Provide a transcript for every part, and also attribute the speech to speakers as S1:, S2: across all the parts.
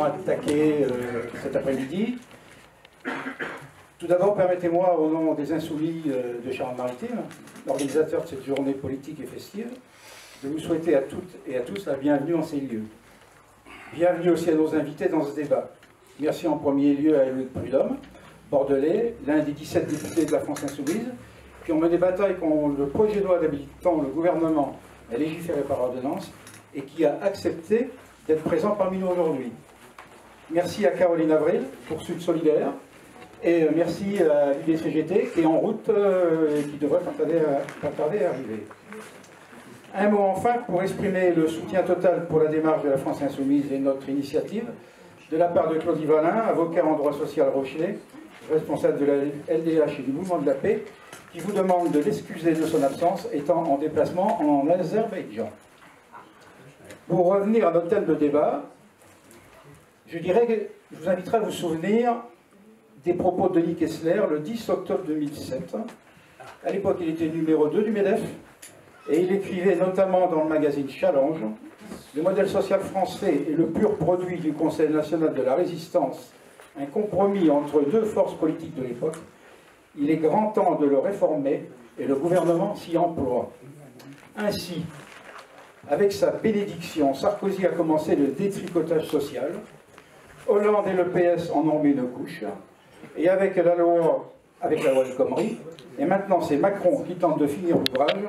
S1: allons attaquer cet après-midi. Tout d'abord, permettez-moi, au nom des Insoumis de Charente-Maritime, l'organisateur de cette journée politique et festive, de vous souhaiter à toutes et à tous la bienvenue en ces lieux. Bienvenue aussi à nos invités dans ce débat. Merci en premier lieu à Élude Prudhomme, bordelais, l'un des 17 députés de la France Insoumise, qui ont mené bataille contre le projet de loi habilitant le gouvernement à légiférer par ordonnance et qui a accepté d'être présent parmi nous aujourd'hui. Merci à Caroline Avril pour Sud Solidaire et merci à l'UDCGT qui est en route et qui devrait pas tarder à arriver. Un mot enfin pour exprimer le soutien total pour la démarche de la France Insoumise et notre initiative de la part de Claudie Valin, avocat en droit social Rochelet, responsable de la LDH et du Mouvement de la Paix, qui vous demande de l'excuser de son absence étant en déplacement en Azerbaïdjan. Pour revenir à notre thème de débat, je dirais que je vous inviterai à vous souvenir des propos de Denis Kessler le 10 octobre 2007. À l'époque, il était numéro 2 du MEDEF et il écrivait notamment dans le magazine Challenge: le modèle social français est le pur produit du Conseil national de la résistance, un compromis entre deux forces politiques de l'époque. Il est grand temps de le réformer et le gouvernement s'y emploie. Ainsi, avec sa bénédiction, Sarkozy a commencé le détricotage social. Hollande et le PS en ont mis une couche. Et avec la loi El Khomri, et maintenant c'est Macron qui tente de finir l'ouvrage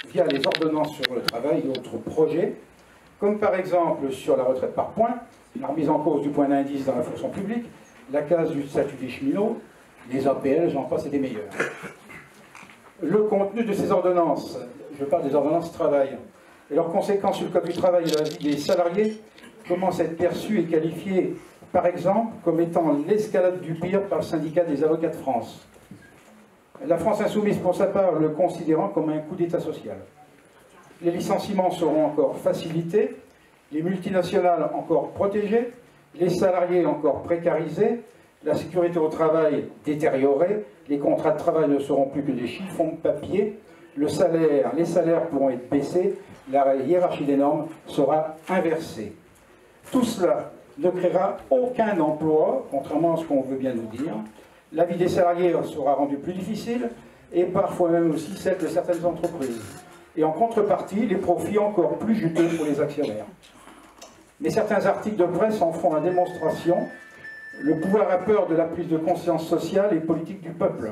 S1: via les ordonnances sur le travail et d'autres projets, comme par exemple sur la retraite par points, la remise en cause du point d'indice dans la fonction publique, la case du statut des cheminots, les APL, j'en passe et des meilleurs. Le contenu de ces ordonnances, je parle des ordonnances travail, et leurs conséquences sur le code du travail et la vie des salariés commencent à être perçues et qualifiées, par exemple, comme étant l'escalade du pire par le syndicat des avocats de France. La France Insoumise, pour sa part, le considérant comme un coup d'État social. Les licenciements seront encore facilités, les multinationales encore protégées, les salariés encore précarisés, la sécurité au travail détériorée, les contrats de travail ne seront plus que des chiffons de papier, les salaires pourront être baissés, la hiérarchie des normes sera inversée. Tout cela ne créera aucun emploi, contrairement à ce qu'on veut bien nous dire. La vie des salariés sera rendue plus difficile, et parfois même aussi celle de certaines entreprises. Et en contrepartie, les profits encore plus juteux pour les actionnaires. Mais certains articles de presse en font la démonstration. Le pouvoir a peur de la prise de conscience sociale et politique du peuple.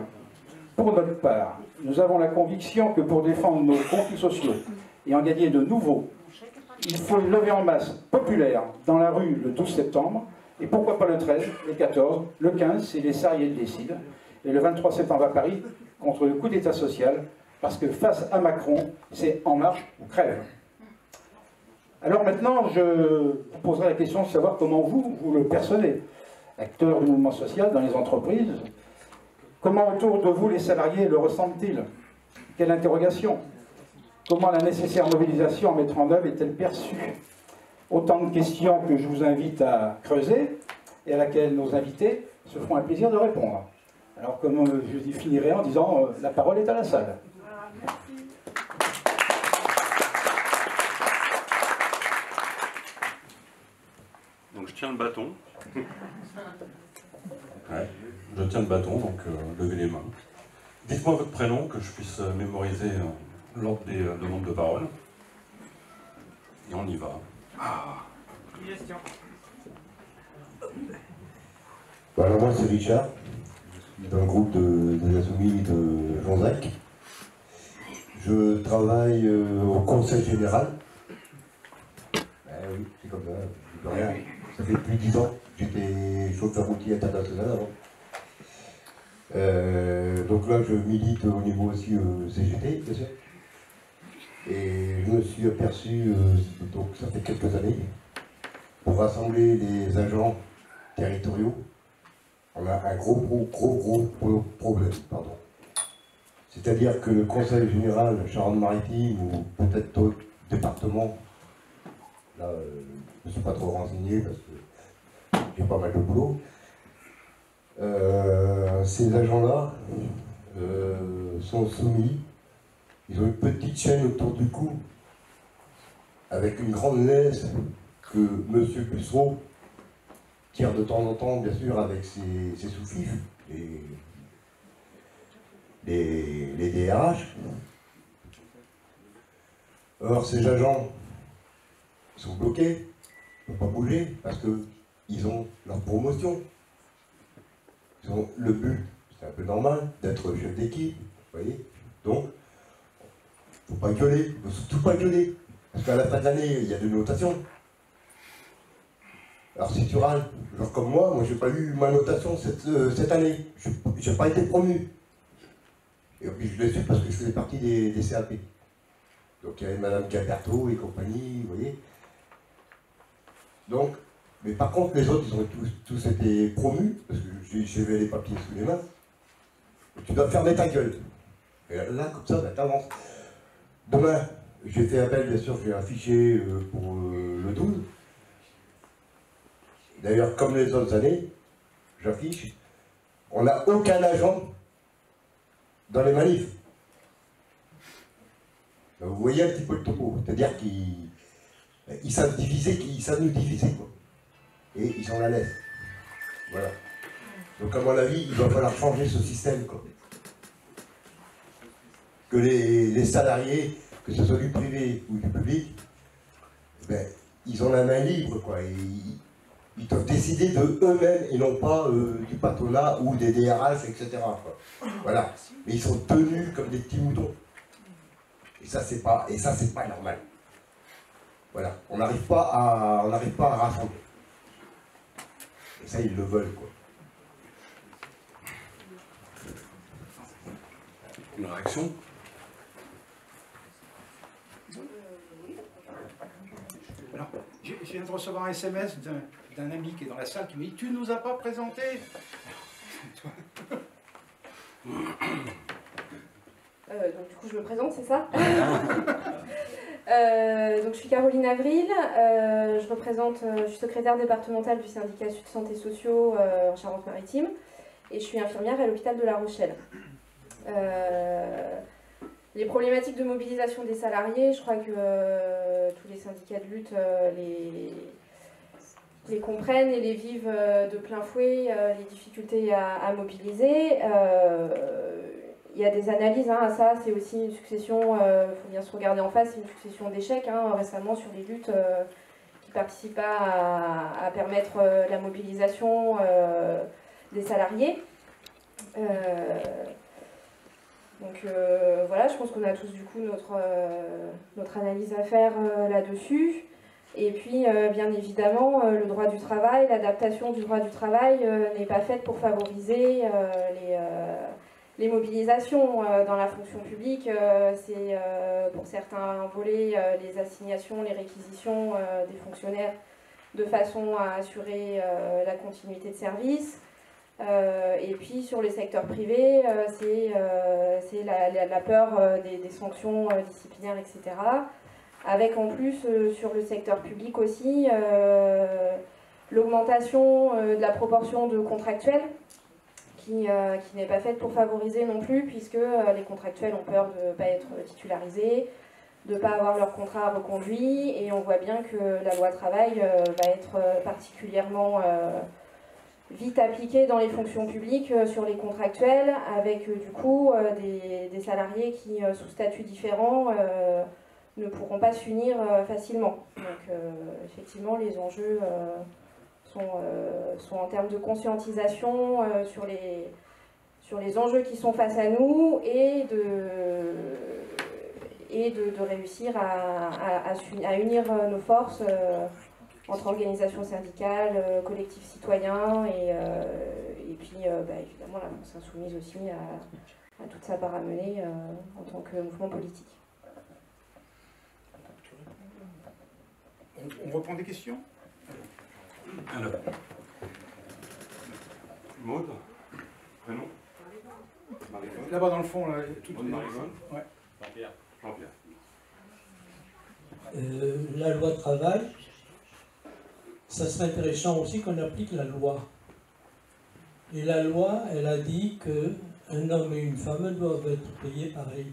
S1: Pour notre part, nous avons la conviction que pour défendre nos conflits sociaux et en gagner de nouveaux, il faut une levée en masse populaire dans la rue le 12 septembre, et pourquoi pas le 13, le 14, le 15, si les salariés le décident, et le 23 septembre à Paris, contre le coup d'État social, parce que face à Macron, c'est en marche ou crève. Alors maintenant, je vous poserai la question de savoir comment vous le percevez, acteur du mouvement social dans les entreprises. Comment autour de vous les salariés le ressentent-ils? Quelle interrogation? Comment la nécessaire mobilisation à mettre en œuvre est-elle perçue? Autant de questions que je vous invite à creuser et à laquelle nos invités se feront un plaisir de répondre. Alors comme je finirai en disant la parole est à la salle.
S2: Merci.
S3: Donc je tiens le bâton.
S4: Ouais, je tiens le bâton, donc levez les mains. Dites-moi votre prénom, que je puisse mémoriser l'ordre des demandes de parole. Et on y va.
S2: Question.
S5: Alors moi c'est Richard, d'un groupe des Insoumis de Jonzac. Je travaille au Conseil Général. Oui, c'est comme ça, je peux rien. Ça fait plus de 10 ans que j'étais chauffeur routier international avant. Donc là, je milite au niveau aussi CGT, bien sûr. Et je me suis aperçu, donc ça fait quelques années, pour rassembler les agents territoriaux, on a un gros problème, pardon. C'est-à-dire que le Conseil général Charente-Maritime, ou peut-être d'autres départements, là, je ne suis pas trop renseigné parce que j'ai pas mal de boulot, ces agents-là sont soumis, ils ont une petite chaîne autour du cou, avec une grande laisse que M. Bussereau tire de temps en temps, bien sûr, avec ses sous-fifs, les DRH. Or, ces agents sont bloqués, ne peuvent pas bouger, parce qu'ils ont leur promotion. Ils ont le but, c'est un peu normal, d'être chef d'équipe, vous voyez. Donc, il ne faut pas gueuler, il ne faut surtout pas gueuler. Parce qu'à la fin de l'année, il y a des notations. Alors si tu râles, genre comme moi j'ai pas eu ma notation cette année. J'ai pas été promu. Et puis je l'ai su parce que je faisais partie des CAP. Donc il y avait Madame Caperto et compagnie, vous voyez. Donc, mais par contre les autres, ils ont tous été promus, parce que j'avais les papiers sous les mains. Et tu dois fermer ta gueule. Et là, comme ça, t'avances. Demain, j'ai fait appel, bien sûr, j'ai affiché pour le 12. D'ailleurs, comme les autres années, j'affiche, on n'a aucun agent dans les manifs. Donc, vous voyez un petit peu le topo, c'est-à-dire qu'ils savent diviser, ils savent nous diviser, quoi. Et ils sont la laisse. Voilà. Donc à mon avis, il va falloir changer ce système, quoi. Que les salariés, que ce soit du privé ou du public, ben, ils ont la main libre, quoi. Et ils doivent décider de eux-mêmes et non pas du patronat ou des DRH, etc., quoi. Voilà. Mais ils sont tenus comme des petits moutons. Et ça, c'est pas normal. Voilà. On n'arrive pas à rassembler. Et ça, ils le veulent, quoi.
S4: Une réaction?
S1: Alors, je viens de recevoir un SMS d'un ami qui est dans la salle qui me dit « Tu nous as pas présenté !»
S3: Donc du coup je me présente, c'est ça? Donc je suis Caroline Avril, je suis secrétaire départementale du syndicat Sud Santé Sociaux en Charente-Maritime et je suis infirmière à l'hôpital de La Rochelle. Les problématiques de mobilisation des salariés, je crois que tous les syndicats de lutte les comprennent et les vivent de plein fouet, les difficultés à mobiliser. Il y a des analyses à ça, c'est aussi une succession, il faut bien se regarder en face, c'est une succession d'échecs récemment sur les luttes qui ne participent pas à permettre la mobilisation des salariés. Donc voilà, je pense qu'on a tous du coup notre analyse à faire là-dessus. Et puis bien évidemment, le droit du travail, l'adaptation du droit du travail n'est pas faite pour favoriser les mobilisations dans la fonction publique. C'est pour certains volets les assignations, les réquisitions des fonctionnaires de façon à assurer la continuité de service. Et puis sur les secteurs privés, c'est la peur des sanctions disciplinaires, etc. Avec en plus sur le secteur public aussi l'augmentation de la proportion de contractuels qui n'est pas faite pour favoriser non plus, puisque les contractuels ont peur de ne pas être titularisés, de ne pas avoir leur contrat reconduit, et on voit bien que la loi travail va être particulièrement vite appliquée dans les fonctions publiques sur les contractuels, avec du coup des salariés qui, sous statut différent, ne pourront pas s'unir facilement. Donc effectivement, les enjeux sont en termes de conscientisation sur les enjeux qui sont face à nous et de réussir à unir nos forces entre organisations syndicales, collectifs citoyens et puis évidemment la France insoumise aussi à toute sa part à mener en tant que mouvement politique.
S1: On reprend des questions?
S4: Alors, Maud, prénom? Marie-Claude.
S1: Là-bas dans le fond, là, tout
S4: Maud Marie-Claude.
S1: Ouais.
S4: Jean-Pierre.
S6: La loi travail, ça serait intéressant aussi qu'on applique la loi. Et la loi, elle a dit qu'un homme et une femme doivent être payés pareil.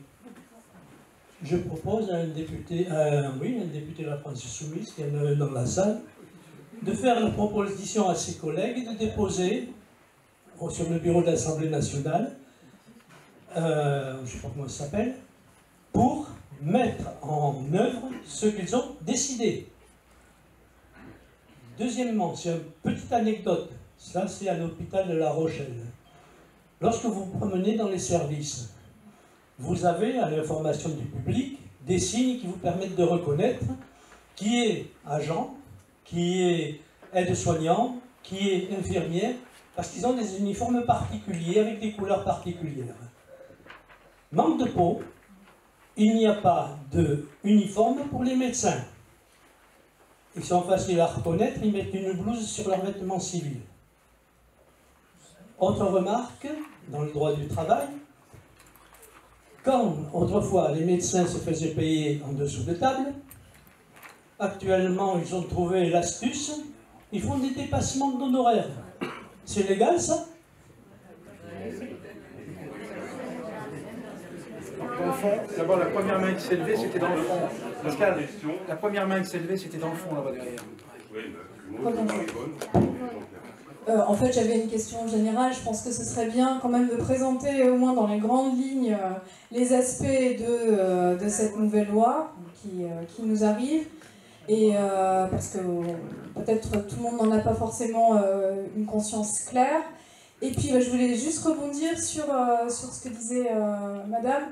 S6: Je propose à un député de la France Insoumise, qui en a un dans la salle, de faire une proposition à ses collègues de déposer sur le bureau de l'Assemblée nationale, je ne sais pas comment ça s'appelle, pour mettre en œuvre ce qu'ils ont décidé. Deuxièmement, c'est une petite anecdote, ça c'est à l'hôpital de La Rochelle. Lorsque vous vous promenez dans les services, vous avez à l'information du public des signes qui vous permettent de reconnaître qui est agent, qui est aide-soignant, qui est infirmière, parce qu'ils ont des uniformes particuliers avec des couleurs particulières. Manque de peau, il n'y a pas d'uniforme pour les médecins. Ils sont faciles à reconnaître, ils mettent une blouse sur leurs vêtements civils. Autre remarque, dans le droit du travail, quand autrefois les médecins se faisaient payer en dessous de table, actuellement ils ont trouvé l'astuce, ils font des dépassements d'honoraires. C'est légal ça?
S1: Dans le fond, d'abord la première main qui s'est levée, c'était dans le fond. Pascal, la première main qui s'est levée, c'était dans le fond là-bas derrière.
S7: En fait, j'avais une question générale. Je pense que ce serait bien quand même de présenter au moins dans les grandes lignes les aspects de cette nouvelle loi qui nous arrive. Et parce que peut-être tout le monde n'en a pas forcément une conscience claire. Et puis je voulais juste rebondir sur ce que disait Madame.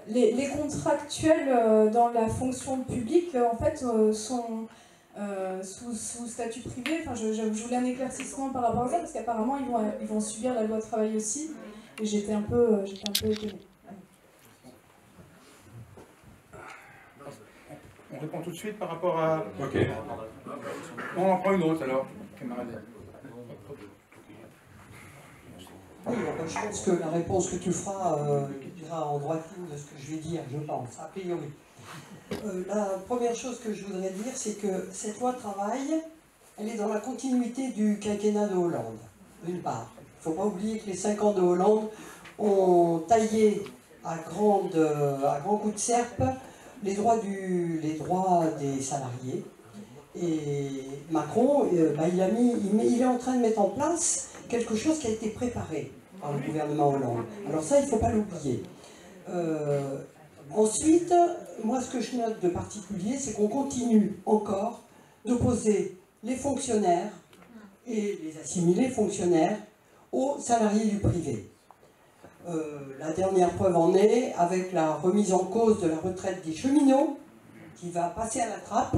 S7: Les contractuels dans la fonction publique, en fait, sont sous statut privé. Enfin, je voulais un éclaircissement par rapport à ça, parce qu'apparemment, ils vont subir la loi travail aussi. Et j'étais un peu étonnée.
S1: On répond tout de suite par rapport à...
S4: Ok.
S1: On en prend une autre alors, camarade.
S8: Oui, je pense que la réponse que tu feras, tu diras en droite ligne de ce que je vais dire, je pense, a priori. La première chose que je voudrais dire, c'est que cette loi travail, elle est dans la continuité du quinquennat de Hollande, d'une part. Il ne faut pas oublier que les 5 ans de Hollande ont taillé à grands coups de serpe les droits des salariés. Et Macron, il est en train de mettre en place quelque chose qui a été préparé par le gouvernement Hollande. Alors ça, il ne faut pas l'oublier. Ensuite, moi, ce que je note de particulier, c'est qu'on continue encore d'opposer les fonctionnaires et les assimilés fonctionnaires aux salariés du privé. La dernière preuve en est avec la remise en cause de la retraite des cheminots, qui va passer à la trappe.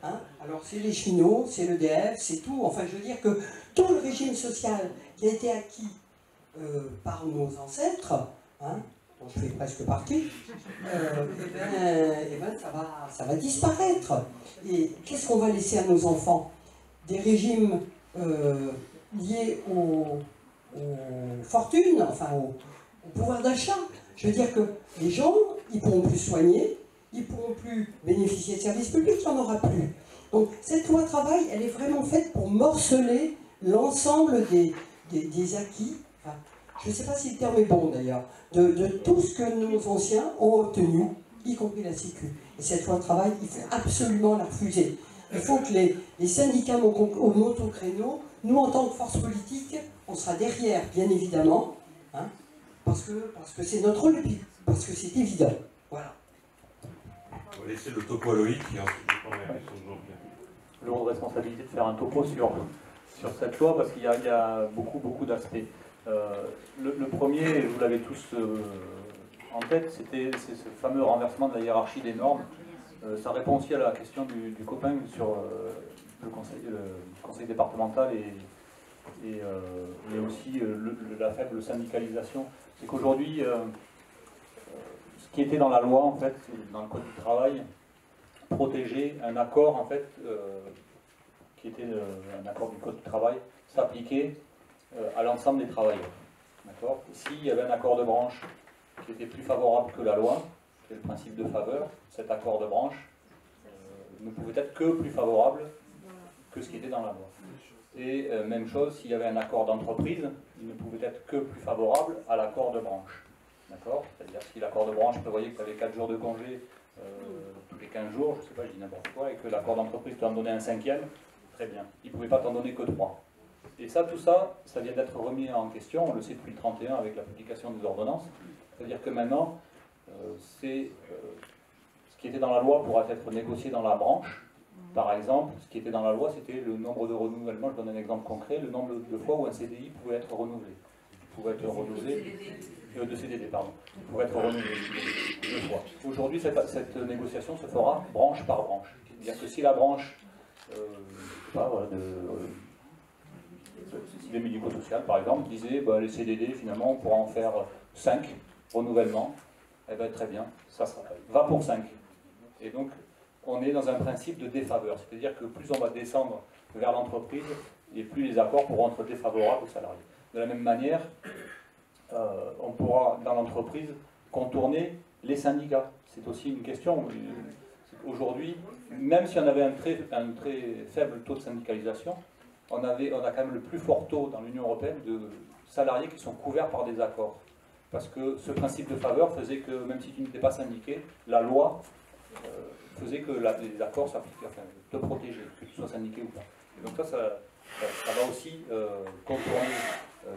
S8: Hein. Alors c'est les cheminots, c'est l'EDF, c'est tout. Enfin, je veux dire que tout le régime social qui a été acquis par nos ancêtres, hein, dont je fais presque partie, ça va disparaître. Et qu'est-ce qu'on va laisser à nos enfants? Des régimes liés aux fortunes, enfin au pouvoir d'achat. Je veux dire que les gens, ils ne pourront plus soigner, ils ne pourront plus bénéficier de services publics, il n'y en aura plus. Donc cette loi travail, elle est vraiment faite pour morceler l'ensemble des acquis, enfin, je ne sais pas si le terme est bon d'ailleurs, de tout ce que nos anciens ont obtenu, y compris la Sécu. Et cette loi travail, il faut absolument la refuser. Il faut que les syndicats montent au créneau. Nous, en tant que force politique, on sera derrière, bien évidemment, hein, parce que c'est notre lutte, parce que c'est évident. Voilà.
S4: On va laisser le topo à Loïc et ensuite je prendrai la question de Jean-Pierre.
S9: Lourde responsabilité de faire un topo sur cette loi parce qu'il y a beaucoup d'aspects. Le premier, vous l'avez tous en tête, c'est ce fameux renversement de la hiérarchie des normes. Ça répond aussi à la question du copain sur le conseil départemental et aussi la faible syndicalisation. C'est qu'aujourd'hui, ce qui était dans la loi, en fait, dans le Code du travail, protégeait un accord, en fait, qui était un accord du Code du travail, s'appliquait à l'ensemble des travailleurs. D'accord ? S'il y avait un accord de branche qui était plus favorable que la loi, qui est le principe de faveur, cet accord de branche ne pouvait être que plus favorable que ce qui était dans la loi. Et même chose, s'il y avait un accord d'entreprise, il ne pouvait être que plus favorable à l'accord de branche. D'accord ? C'est-à-dire si l'accord de branche prévoyait que tu avais 4 jours de congé tous les 15 jours, je ne sais pas, je dis n'importe quoi, et que l'accord d'entreprise te en donnait un 5e, Très bien. Ils ne pouvaient pas t'en donner que 3. Et ça, tout ça, ça vient d'être remis en question, on le sait depuis le 31 avec la publication des ordonnances. C'est-à-dire que maintenant, ce qui était dans la loi pourra être négocié dans la branche. Par exemple, ce qui était dans la loi, c'était le nombre de renouvellements. Je donne un exemple concret, le nombre de fois où un CDI pouvait être renouvelé. Il pouvait être renouvelé, de CDD, pardon. Il pouvait être renouvelé 2 fois. Aujourd'hui, cette négociation se fera branche par branche. C'est-à-dire que si la branche des médico-sociales, par exemple, disait les CDD, finalement, on pourra en faire 5 renouvellements, eh bien, très bien, ça va pour 5. Et donc, on est dans un principe de défaveur, c'est-à-dire que plus on va descendre vers l'entreprise, et plus les accords pourront être défavorables aux salariés. De la même manière, on pourra, dans l'entreprise, contourner les syndicats. C'est aussi une question. Aujourd'hui, même si on avait un très faible taux de syndicalisation, on a quand même le plus fort taux dans l'Union européenne de salariés qui sont couverts par des accords. Parce que ce principe de faveur faisait que, même si tu n'étais pas syndiqué, la loi faisait que les accords s'appliquaient, enfin, te protéger, que tu sois syndiqué ou pas. Et donc ça va aussi contourner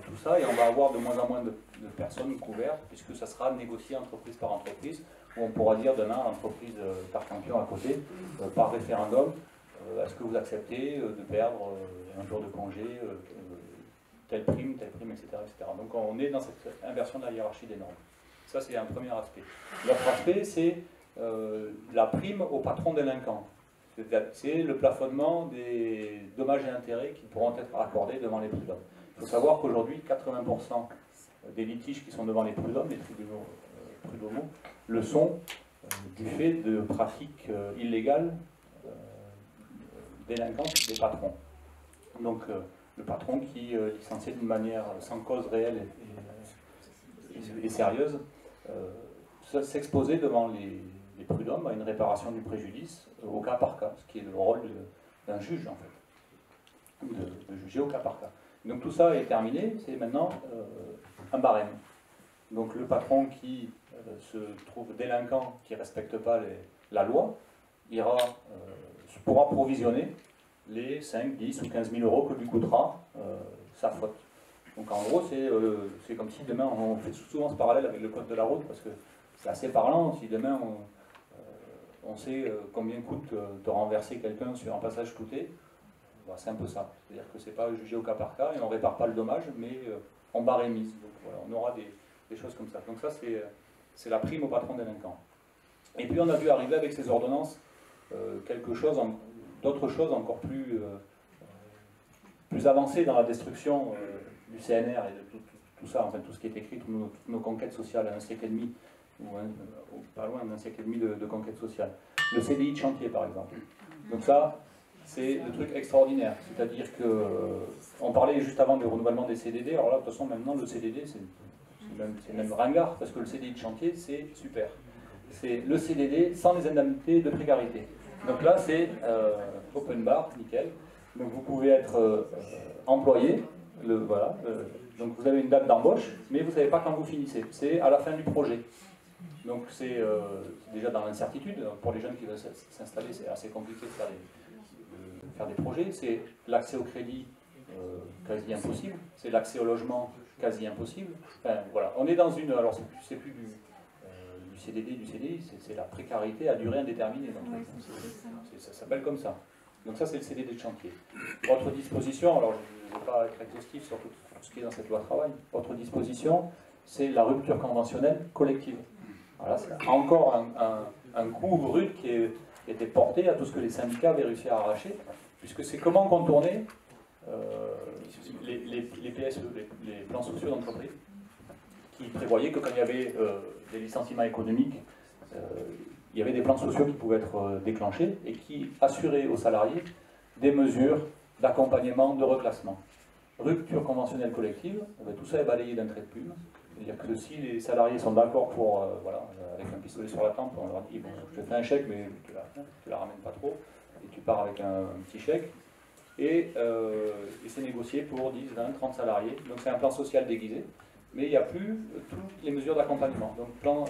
S9: tout ça, et on va avoir de moins en moins de personnes couvertes, puisque ça sera négocié entreprise par entreprise, où on pourra dire demain à l'entreprise Tartampion à côté, par référendum, est-ce que vous acceptez de perdre un jour de congé, telle prime, etc., etc. Donc on est dans cette inversion de la hiérarchie des normes. Ça, c'est un premier aspect. L'autre aspect, c'est la prime au patron délinquant. C'est le plafonnement des dommages et intérêts qui pourront être accordés devant les prud'hommes. Il faut savoir qu'aujourd'hui, 80% des litiges qui sont devant les prud'hommes, les tribunaux prud'homaux, le sont du fait de pratiques illégales délinquantes des patrons. Donc le patron qui licencié d'une manière sans cause réelle et sérieuse, s'exposer devant les prud'hommes à une réparation du préjudice au cas par cas, ce qui est le rôle d'un juge en fait, de juger au cas par cas. Donc tout ça est terminé, c'est maintenant un barème. Donc le patron qui se trouve délinquant, qui ne respecte pas la loi, pourra provisionner les 5, 10 ou 15 000 euros que lui coûtera sa faute. Donc en gros, c'est comme si demain, on fait souvent ce parallèle avec le code de la route, parce que c'est assez parlant, si demain on sait combien coûte de renverser quelqu'un sur un passage clouté, c'est un peu ça. C'est-à-dire que c'est pas jugé au cas par cas, et on ne répare pas le dommage, mais on barémise. Donc voilà, on aura des choses comme ça. Donc ça, c'est la prime au patron délinquant. Et puis on a vu arriver avec ces ordonnances d'autres choses encore plus avancées dans la destruction du CNR et de tout ça, enfin tout ce qui est écrit, toutes nos conquêtes sociales à un siècle et demi, ou pas loin d'un siècle et demi de conquête sociale. Le CDI de chantier, par exemple. Donc ça, c'est le truc extraordinaire. C'est-à-dire que, on parlait juste avant du renouvellement des CDD, alors là, de toute façon, maintenant, le CDD, c'est même ringard, parce que le CDI de chantier, c'est super. C'est le CDD sans les indemnités de précarité. Donc là, c'est open bar, nickel. Donc vous pouvez être employé, donc vous avez une date d'embauche, mais vous ne savez pas quand vous finissez. C'est à la fin du projet. Donc c'est déjà dans l'incertitude. Pour les jeunes qui veulent s'installer, c'est assez compliqué de faire des projets. C'est l'accès au crédit quasi impossible. C'est l'accès au logement quasi impossible. Enfin voilà, on est dans une... Alors c'est plus du CDD, du CDI, c'est la précarité à durée indéterminée. Ça s'appelle comme ça. Donc ça, c'est le CDD de chantier. Autre disposition, alors je ne vais pas être exhaustif sur tout ce qui est dans cette loi travail. Autre disposition, c'est la rupture conventionnelle collective. Voilà, c'est encore un coup rude qui a été porté à tout ce que les syndicats avaient réussi à arracher, puisque c'est comment contourner les PSE, les plans sociaux d'entreprise, qui prévoyaient que quand il y avait des licenciements économiques, il y avait des plans sociaux qui pouvaient être déclenchés et qui assuraient aux salariés des mesures d'accompagnement, de reclassement. Rupture conventionnelle collective, tout ça est balayé d'un trait de plume. C'est-à-dire que si les salariés sont d'accord pour, avec un pistolet sur la tempe, on leur dit, bon, je te fais un chèque, mais tu ne la ramènes pas trop, et tu pars avec un petit chèque, et c'est négocié pour 10, 20, 30 salariés. Donc c'est un plan social déguisé, mais il n'y a plus toutes les mesures d'accompagnement. Donc plan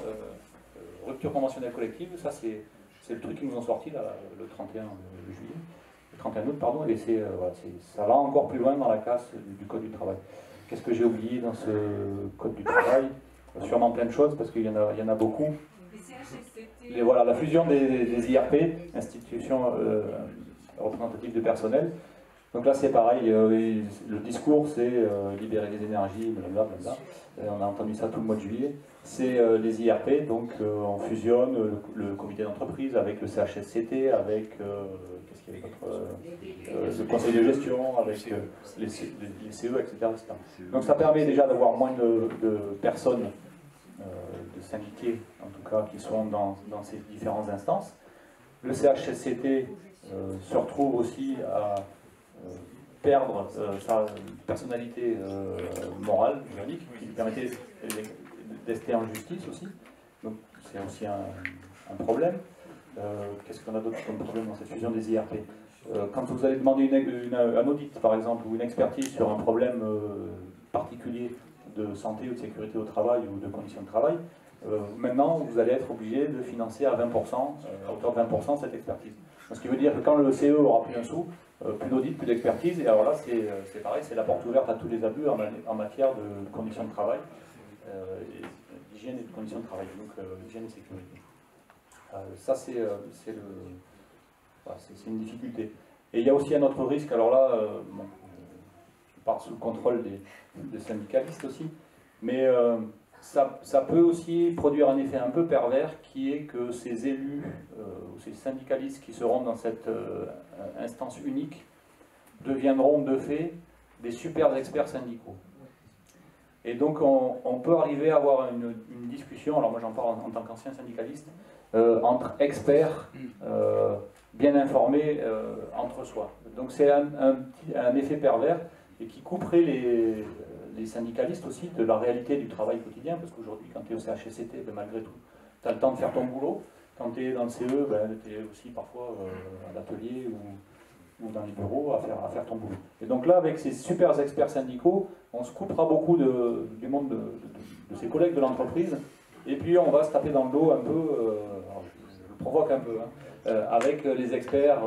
S9: rupture conventionnelle collective, ça c'est le truc qu'ils nous ont sorti là, le 31 juillet. 31 août, pardon, et voilà, ça va encore plus loin dans la casse du Code du travail. Qu'est-ce que j'ai oublié dans ce Code du travail? Sûrement plein de choses, parce qu'il y en a beaucoup. Et voilà, la fusion des IRP, institutions représentatives de personnel. Donc là, c'est pareil, le discours, c'est libérer les énergies, blablabla. On a entendu ça tout le mois de juillet. C'est les IRP, donc on fusionne le comité d'entreprise avec le CHSCT, avec qu'est-ce qu'il y avait d'autre, le conseil de gestion, avec les CE, etc., etc. Donc ça permet déjà d'avoir moins de personnes, de syndiqués en tout cas, qui sont dans ces différentes instances. Le CHSCT se retrouve aussi à perdre sa personnalité morale, juridique, qui lui permettait d'ester en justice aussi. Donc c'est aussi un problème. Qu'est-ce qu'on a d'autre comme problème dans cette fusion des IRP? Quand vous allez demander un audit, par exemple, ou une expertise sur un problème particulier de santé ou de sécurité au travail ou de conditions de travail, maintenant vous allez être obligé de financer à 20%, à hauteur de 20% cette expertise. Ce qui veut dire que quand le CE aura plus un sou, plus d'audit, plus d'expertise, et alors là c'est pareil, c'est la porte ouverte à tous les abus en matière de conditions de travail, d'hygiène et de conditions de travail, donc hygiène et sécurité. Ça c'est une difficulté. Et il y a aussi un autre risque, alors là, bon, je parle sous le contrôle des syndicalistes aussi, mais ça peut aussi produire un effet un peu pervers qui est que ces élus ou ces syndicalistes qui seront dans cette instance unique deviendront de fait des super experts syndicaux. Et donc on peut arriver à avoir une discussion, alors moi j'en parle en tant qu'ancien syndicaliste, entre experts bien informés entre soi. Donc c'est un effet pervers et qui couperait les syndicalistes aussi de la réalité du travail quotidien, parce qu'aujourd'hui, quand tu es au CHSCT, ben, malgré tout, tu as le temps de faire ton boulot. Quand tu es dans le CE, ben, tu es aussi parfois à l'atelier ou dans les bureaux à faire ton boulot. Et donc là, avec ces super experts syndicaux, on se coupera beaucoup du monde de ses collègues de l'entreprise, et puis on va se taper dans le dos un peu, je le provoque un peu, avec les experts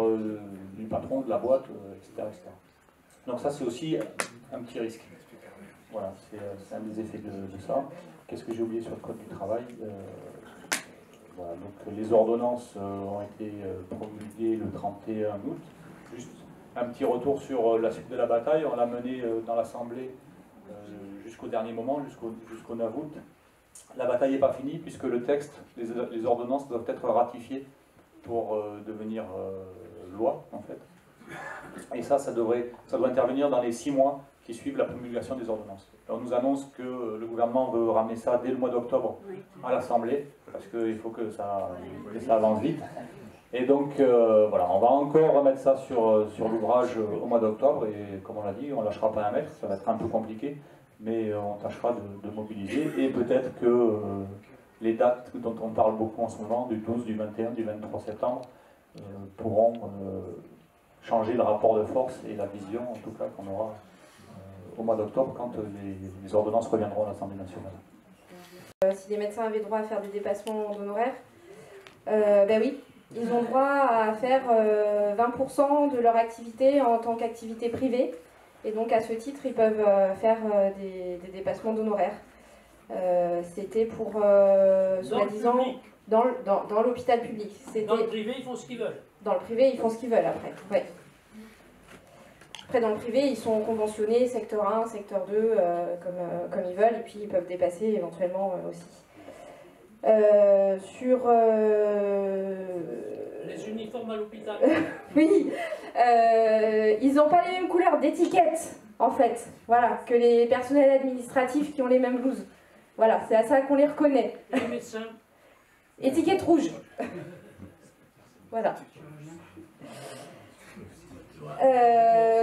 S9: du patron, de la boîte, etc., etc. Donc ça, c'est aussi un petit risque. Voilà, c'est un des effets de ça. Qu'est-ce que j'ai oublié sur le Code du travail? Voilà, donc les ordonnances ont été promulguées le 31 août. Juste un petit retour sur la suite de la bataille. On l'a menée dans l'Assemblée jusqu'au dernier moment, jusqu'au 9 août. La bataille n'est pas finie puisque le texte, les ordonnances doivent être ratifiées pour devenir loi, en fait. Et ça doit intervenir dans les 6 mois qui suivent la promulgation des ordonnances. Et on nous annonce que le gouvernement veut ramener ça dès le mois d'octobre à l'Assemblée, parce qu'il faut que ça avance vite. Et donc, voilà, on va encore remettre ça sur l'ouvrage au mois d'octobre, et comme on l'a dit, on ne lâchera pas un mètre, ça va être un peu compliqué, mais on tâchera de mobiliser, et peut-être que les dates dont on parle beaucoup en ce moment, du 12, du 21, du 23 septembre, pourront changer le rapport de force et la vision, en tout cas, qu'on aura au mois d'octobre, quand les ordonnances reviendront à l'Assemblée nationale.
S3: Si les médecins avaient droit à faire des dépassements d'honoraires, ben oui, ils ont droit à faire 20% de leur activité en tant qu'activité privée, et donc à ce titre, ils peuvent faire des dépassements d'honoraires. C'était pour, soi-disant, dans l'hôpital public.
S6: Dans le privé, ils font ce qu'ils veulent.
S3: Dans le privé, ils font ce qu'ils veulent après. Ouais. Après, dans le privé, ils sont conventionnés secteur 1, secteur 2, comme ils veulent, et puis ils peuvent dépasser éventuellement aussi. Sur...
S6: Les uniformes à l'hôpital.
S3: Oui, ils n'ont pas les mêmes couleurs d'étiquette, en fait, voilà, que les personnels administratifs qui ont les mêmes blouses. Voilà, c'est à ça qu'on les reconnaît.
S6: Les médecins.
S3: Étiquette rouge. Voilà.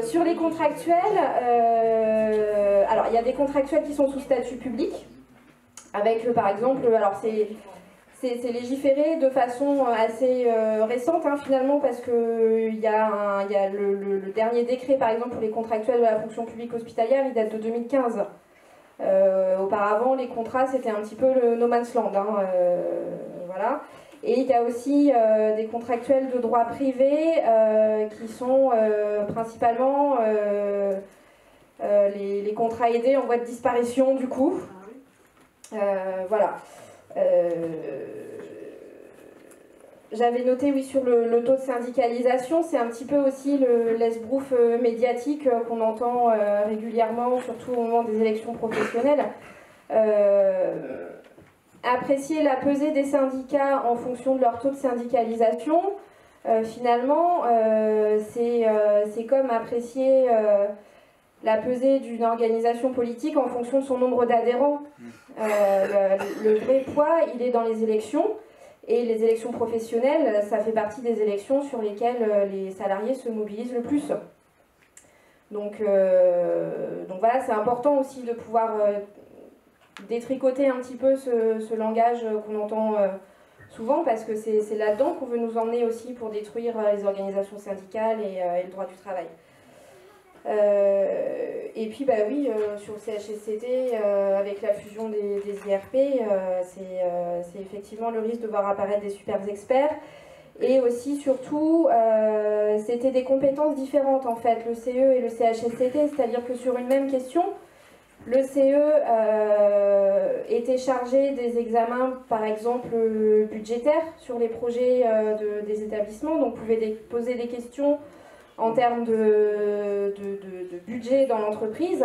S3: Sur les contractuels, alors il y a des contractuels qui sont sous statut public, avec par exemple, alors c'est légiféré de façon assez récente finalement, parce que il y a le dernier décret par exemple pour les contractuels de la fonction publique hospitalière, il date de 2015. Auparavant les contrats c'était un petit peu le no man's land, voilà. Et il y a aussi des contractuels de droit privé qui sont principalement les contrats aidés en voie de disparition du coup. Voilà. J'avais noté, oui, sur le taux de syndicalisation, c'est un petit peu aussi l'esbrouf médiatique qu'on entend régulièrement, surtout au moment des élections professionnelles. Apprécier la pesée des syndicats en fonction de leur taux de syndicalisation, finalement, c'est comme apprécier la pesée d'une organisation politique en fonction de son nombre d'adhérents. Le vrai poids, il est dans les élections. Et les élections professionnelles, ça fait partie des élections sur lesquelles les salariés se mobilisent le plus. Donc voilà, c'est important aussi de pouvoir détricoter un petit peu ce langage qu'on entend souvent, parce que c'est là-dedans qu'on veut nous emmener aussi pour détruire les organisations syndicales et le droit du travail. Et puis, bah oui, sur le CHSCT, avec la fusion des IRP, c'est effectivement le risque de voir apparaître des super experts. Et aussi, surtout, c'était des compétences différentes, en fait, le CE et le CHSCT, c'est-à-dire que sur une même question, le CE était chargé des examens, par exemple, budgétaires sur les projets des établissements, donc pouvait poser des questions en termes de budget dans l'entreprise.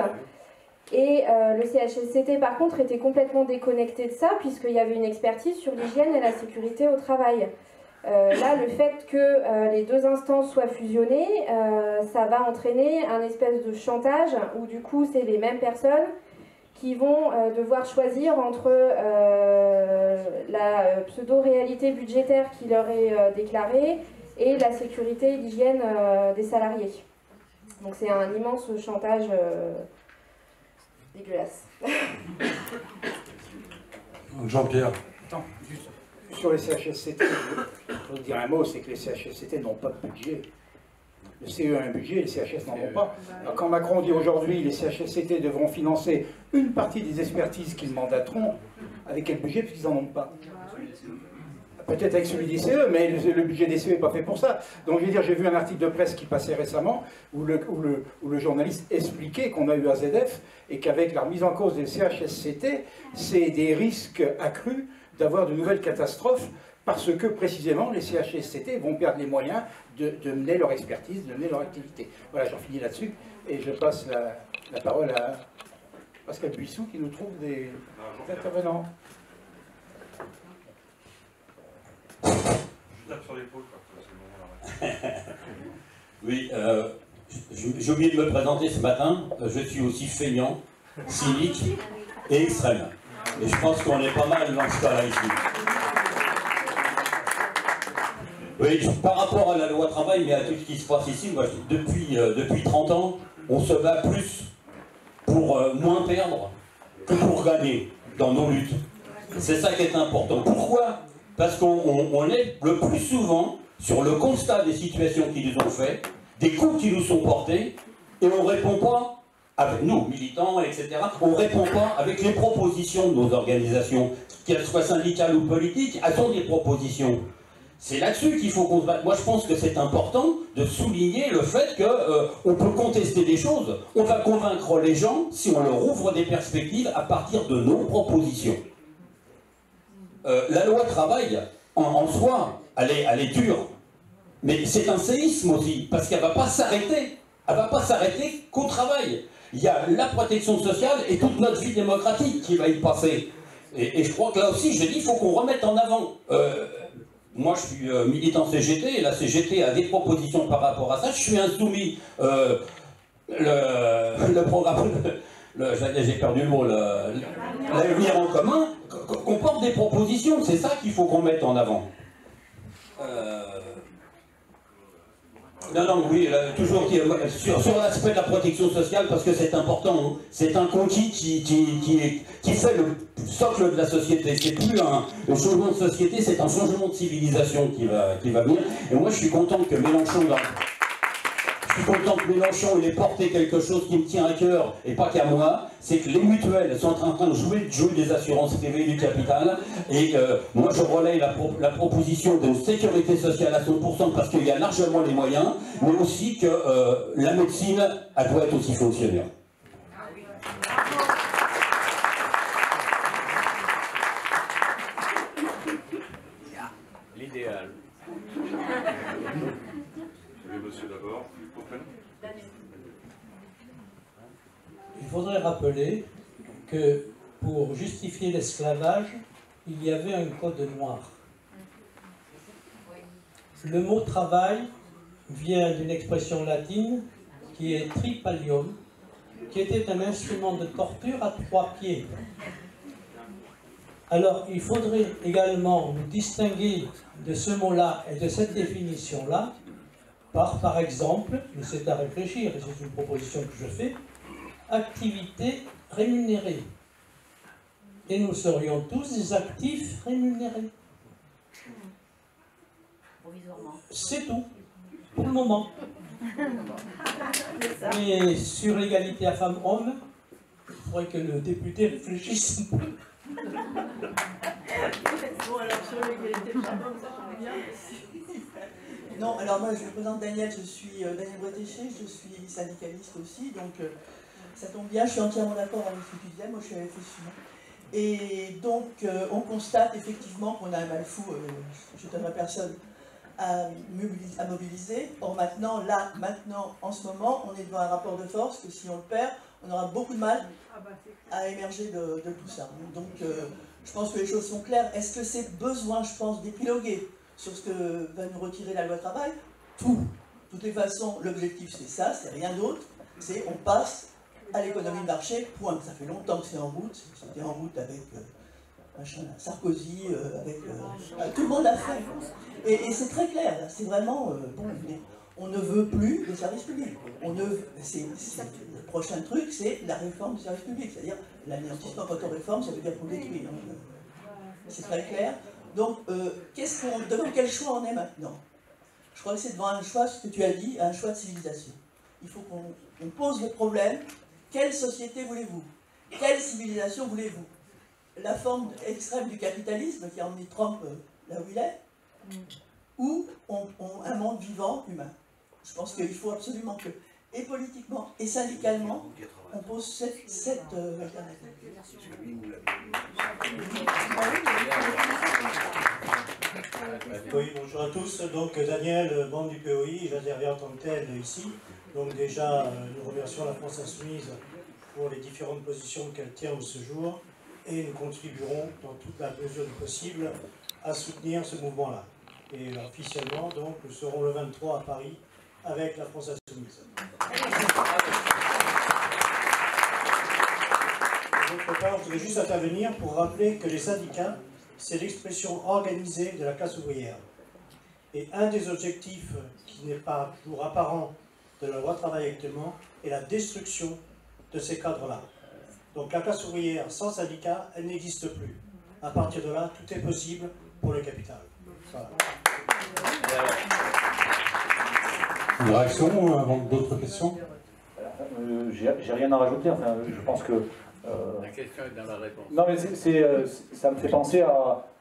S3: Et le CHSCT, par contre, était complètement déconnecté de ça, puisqu'il y avait une expertise sur l'hygiène et la sécurité au travail. Là, le fait que les deux instances soient fusionnées, ça va entraîner un espèce de chantage, où du coup, c'est les mêmes personnes qui vont devoir choisir entre la pseudo-réalité budgétaire qui leur est déclarée, et la sécurité et l'hygiène des salariés. Donc c'est un immense chantage dégueulasse.
S4: Jean-Pierre.
S1: Attends, juste sur les CHSCT, je veux dire un mot, c'est que les CHSCT n'ont pas de budget. Le CE a un budget, les CHS n'en ont pas. Alors, quand Macron dit aujourd'hui les CHSCT devront financer une partie des expertises qu'ils mandateront, avec quel budget, puisqu'ils n'en ont pas. Peut-être avec celui des CE, mais le budget des CE n'est pas fait pour ça. Donc je veux dire, j'ai vu un article de presse qui passait récemment où le journaliste expliquait qu'on a eu AZF et qu'avec la remise en cause des CHSCT, c'est des risques accrus d'avoir de nouvelles catastrophes parce que précisément les CHSCT vont perdre les moyens de mener leur expertise, de mener leur activité. Voilà, j'en finis là-dessus et je passe la parole à Pascal Buissou qui nous trouve des intervenants.
S4: Je tape sur l'épaule,
S10: Oui, j'ai oublié de me présenter ce matin. Je suis aussi feignant, cynique et extrême. Et je pense qu'on est pas mal dans ce cas-là ici. Oui, par rapport à la loi travail, mais à tout ce qui se passe ici, moi, depuis 30 ans, on se bat plus pour moins perdre que pour gagner dans nos luttes. C'est ça qui est important. Pourquoi ? Parce qu'on est le plus souvent sur le constat des situations qui nous ont fait, des coups qui nous sont portés, et on ne répond pas, avec nous, militants, etc., on ne répond pas avec les propositions de nos organisations, qu'elles soient syndicales ou politiques, elles ont des propositions. C'est là-dessus qu'il faut qu'on se batte. Moi, je pense que c'est important de souligner le fait qu'on peut contester des choses, on va convaincre les gens si on leur ouvre des perspectives à partir de nos propositions. La loi travail, en soi, elle est dure. Mais c'est un séisme aussi, parce qu'elle ne va pas s'arrêter. Elle ne va pas s'arrêter qu'au travail. Il y a la protection sociale et toute notre vie démocratique qui va y passer. Et je crois que là aussi, je dis, il faut qu'on remette en avant. Moi, je suis militant CGT, et la CGT a des propositions par rapport à ça. Je suis insoumis. Le programme... j'ai perdu le mot, l'avenir en commun, qu'on porte des propositions, c'est ça qu'il faut qu'on mette en avant. Non, oui, toujours sur l'aspect de la protection sociale, parce que c'est important, c'est un conquis qui fait le socle de la société. C'est plus un changement de société, c'est un changement de civilisation qui va venir. Et moi, je suis content que Mélenchon... je suis content que Mélenchon il ait porté quelque chose qui me tient à cœur, et pas qu'à moi, c'est que les mutuelles sont en train de jouer des assurances privées du capital, et moi je relaye la proposition de sécurité sociale à 100% parce qu'il y a largement les moyens, mais aussi que la médecine, elle doit être aussi fonctionnaire.
S11: L'idéal.
S4: Monsieur d'abord,
S6: Il faudrait rappeler que pour justifier l'esclavage, il y avait un code noir. Le mot travail vient d'une expression latine qui est tripalium, qui était un instrument de torture à 3 pieds. Alors, il faudrait également nous distinguer de ce mot-là et de cette définition-là par exemple, mais c'est à réfléchir, et c'est une proposition que je fais, activité rémunérée. Et nous serions tous des actifs rémunérés. C'est tout, pour le moment. Mais sur l'égalité à femmes-hommes, il faudrait que le député réfléchisse un peu.
S12: Bon, alors sur l'égalité femmes-hommes, ça tombe bien.
S13: Non, alors moi je me présente Daniel, je suis Daniel Bretéché, je suis syndicaliste aussi, donc ça tombe bien, je suis entièrement d'accord avec ce que tu disais, moi je suis à la FSU. Et donc on constate effectivement qu'on a un mal fou, je ne donnerai personne, à mobiliser. Or maintenant, en ce moment, on est devant un rapport de force que si on le perd, on aura beaucoup de mal à émerger de tout ça. Donc je pense que les choses sont claires. Est-ce que c'est besoin, je pense, d'épiloguer sur ce que va nous retirer la loi travail? Tout. De toutes les façons, l'objectif c'est ça, c'est rien d'autre, c'est on passe à l'économie de marché, point. Ça fait longtemps que c'est en route, c'était en route avec Sarkozy, tout le monde l'a fait. Et c'est très clair, c'est vraiment, on ne veut plus de service public. Le prochain truc, c'est la réforme du service public, c'est-à-dire l'anéantissement. Quand on réforme, ça veut dire qu'on détruit. C'est très clair. Donc, devant quel choix on est maintenant? Je crois que c'est devant un choix, ce que tu as dit, un choix de civilisation. Il faut qu'on pose le problème. Quelle société voulez-vous? Quelle civilisation voulez-vous? La forme extrême du capitalisme qui a emmené Trump là où il est, ou un monde vivant, humain? Je pense qu'il faut absolument que, et politiquement et syndicalement, on pose cette alternative.
S14: Oui, bonjour à tous. Donc Daniel, membre du POI, j'interviens en tant que tel ici. Donc déjà, nous remercions la France Insoumise pour les différentes positions qu'elle tient ce jour et nous contribuerons dans toute la mesure du possible à soutenir ce mouvement-là. Et officiellement, donc, nous serons le 23 à Paris avec la France Insoumise. D'autre part, je voudrais juste intervenir pour rappeler que les syndicats, c'est l'expression organisée de la classe ouvrière. Et un des objectifs qui n'est pas toujours apparent de la loi travail actuellement est la destruction de ces cadres-là. Donc la classe ouvrière sans syndicat, elle n'existe plus. À partir de là, tout est possible pour le capital. Voilà.
S4: Une réaction avant d'autres questions?
S9: J'ai rien à rajouter, enfin, je pense que...
S11: La question est dans la réponse.
S9: Non mais ça me fait penser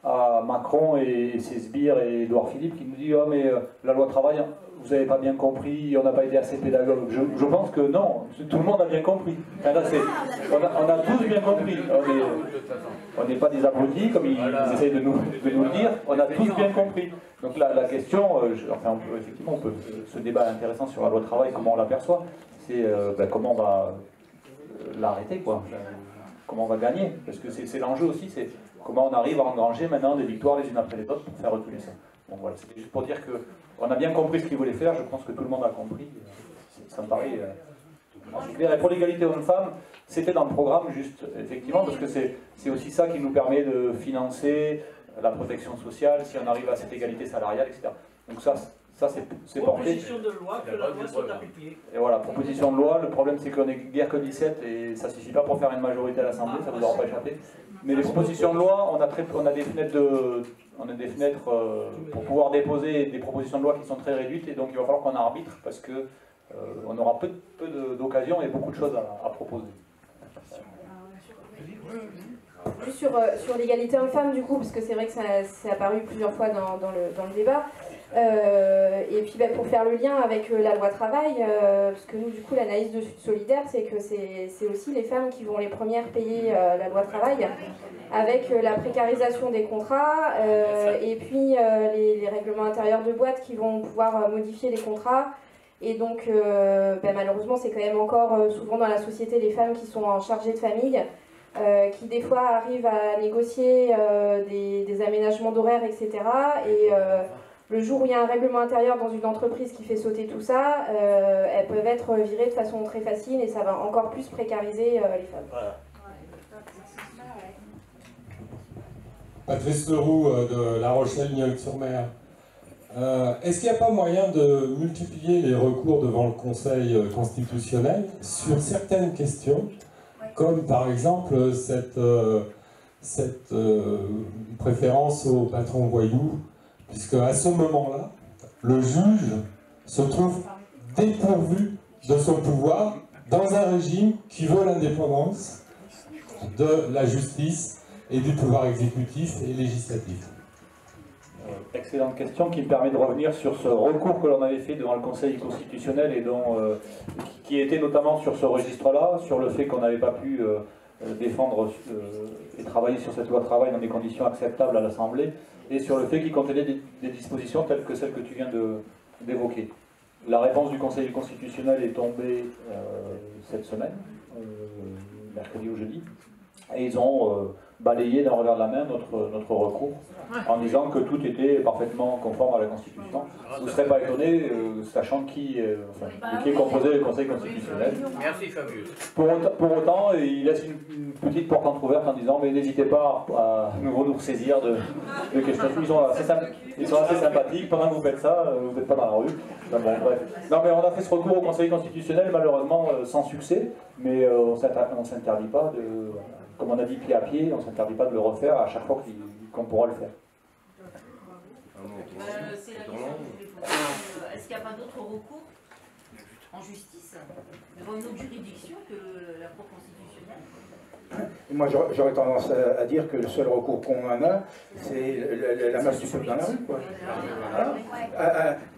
S9: à Macron et ses sbires et Édouard Philippe qui nous dit « Oh mais la loi travail, vous n'avez pas bien compris, on n'a pas été assez pédagogue. » Je pense que non, tout le monde a bien compris. Enfin, là, on a tous bien compris. On n'est pas des abrutis comme ils essayent de nous le dire, on a tous bien compris. Donc la question, effectivement, ce débat intéressant sur la loi travail, comment on l'aperçoit, c'est comment on va l'arrêter, quoi. Comment on va gagner, parce que c'est l'enjeu aussi, c'est comment on arrive à engranger maintenant des victoires les unes après les autres pour faire reculer ça. Donc voilà, c'était juste pour dire qu'on a bien compris ce qu'il voulait faire, je pense que tout le monde a compris, ça me paraît assez clair. Et pour l'égalité hommes-femmes, c'était dans le programme juste, effectivement, parce que c'est aussi ça qui nous permet de financer la protection sociale, si on arrive à cette égalité salariale, etc. Donc ça c'est porté.
S6: Proposition de loi, que la loi soit appliquée.
S9: Et voilà, proposition de loi, le problème c'est qu'on est guère que 17 et ça ne suffit pas pour faire une majorité à l'Assemblée, ça ne vous aura pas échappé. Mais les propositions de loi, on a des fenêtres pour pouvoir déposer des propositions de loi qui sont très réduites et donc il va falloir qu'on arbitre parce que on aura peu d'occasions et beaucoup de choses à proposer.
S3: Juste sur l'égalité homme-femme du coup, parce que c'est vrai que ça c'est apparu plusieurs fois dans le débat. Et puis pour faire le lien avec la loi travail, parce que nous du coup l'analyse de Sud Solidaire, c'est que c'est aussi les femmes qui vont les premières payer la loi travail, avec la précarisation des contrats, et puis les règlements intérieurs de boîte qui vont pouvoir modifier les contrats. Et donc malheureusement c'est quand même encore souvent dans la société les femmes qui sont en chargée de famille, qui des fois arrivent à négocier des aménagements d'horaires, etc. Et le jour où il y a un règlement intérieur dans une entreprise qui fait sauter tout ça, elles peuvent être virées de façon très facile et ça va encore plus précariser les femmes.
S9: Voilà.
S15: Patrice Leroux de La Rochelle-Niolles-sur-Mer. Est-ce qu'il n'y a pas moyen de multiplier les recours devant le Conseil constitutionnel sur certaines questions, comme par exemple cette préférence au patron voyou, puisque à ce moment-là, le juge se trouve dépourvu de son pouvoir dans un régime qui veut l'indépendance de la justice et du pouvoir exécutif et législatif.
S9: Excellente question qui me permet de revenir sur ce recours que l'on avait fait devant le Conseil constitutionnel et qui était notamment sur ce registre-là, sur le fait qu'on n'avait pas pu défendre et travailler sur cette loi travail dans des conditions acceptables à l'Assemblée, et sur le fait qu'il contenait des dispositions telles que celles que tu viens d'évoquer. La réponse du Conseil constitutionnel est tombée cette semaine, mercredi ou jeudi, et ils ont balayé d'un revers de la main notre recours, en disant que tout était parfaitement conforme à la Constitution. Vous ne serez pas étonné, sachant qui est composé le Conseil constitutionnel.
S11: Merci Fabius.
S9: Pour autant, il laisse une petite porte entrouverte en disant mais n'hésitez pas à nous saisir de questions. Ils sont assez sympathiques, pendant que vous faites ça, vous n'êtes pas dans la rue. Bon, bref. Non mais on a fait ce recours au Conseil constitutionnel, malheureusement sans succès, mais on ne s'interdit pas de... Comme on a dit pied à pied, on ne s'interdit pas de le refaire à chaque fois qu'on pourra le faire.
S16: C'est la question que je voulais poser. Est-ce qu'il n'y a pas d'autres recours en justice devant une autre juridiction que la Cour constitutionnelle?
S1: Moi, j'aurais tendance à dire que le seul recours qu'on en a, c'est la masse du peuple dans la rue.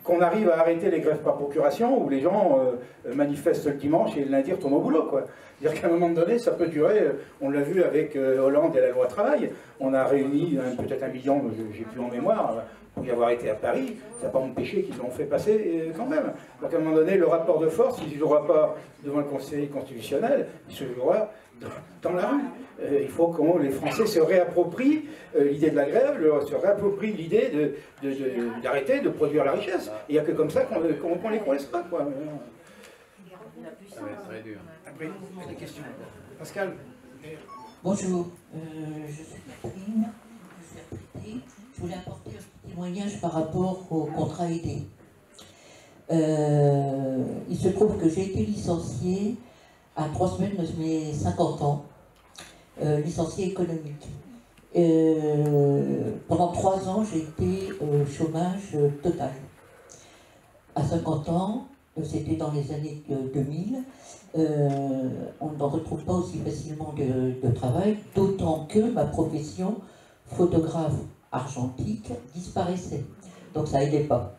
S1: Qu'on arrive à arrêter les grèves par procuration où les gens manifestent le dimanche et le lundi retournent au boulot. C'est-à-dire qu'à un moment donné, ça peut durer, on l'a vu avec Hollande et la loi travail, on a réuni peut-être 1 million, j'ai plus en mémoire, pour y avoir été à Paris, ça n'a pas empêché qu'ils l'ont fait passer quand même. Donc à un moment donné, le rapport de force, il ne se jouera pas devant le Conseil constitutionnel, il se jouera dans la rue. Il faut que les Français se réapproprient l'idée de la grève, se réapproprient l'idée d'arrêter de produire la richesse. Il n'y a que comme ça qu'on les coincera.
S11: Très dur.
S1: Après, des questions. Pascal.
S17: Bonjour, je suis Catherine, je suis retraitée. Je voulais apporter un témoignage par rapport au contrat aidé. Il se trouve que j'ai été licenciée à 3 semaines de mes 50 ans, licenciée économique. Pendant 3 ans, j'ai été au chômage total. À 50 ans, c'était dans les années 2000, on ne retrouve pas aussi facilement de travail, d'autant que ma profession, photographe argentique, disparaissait. Donc ça n'aidait pas.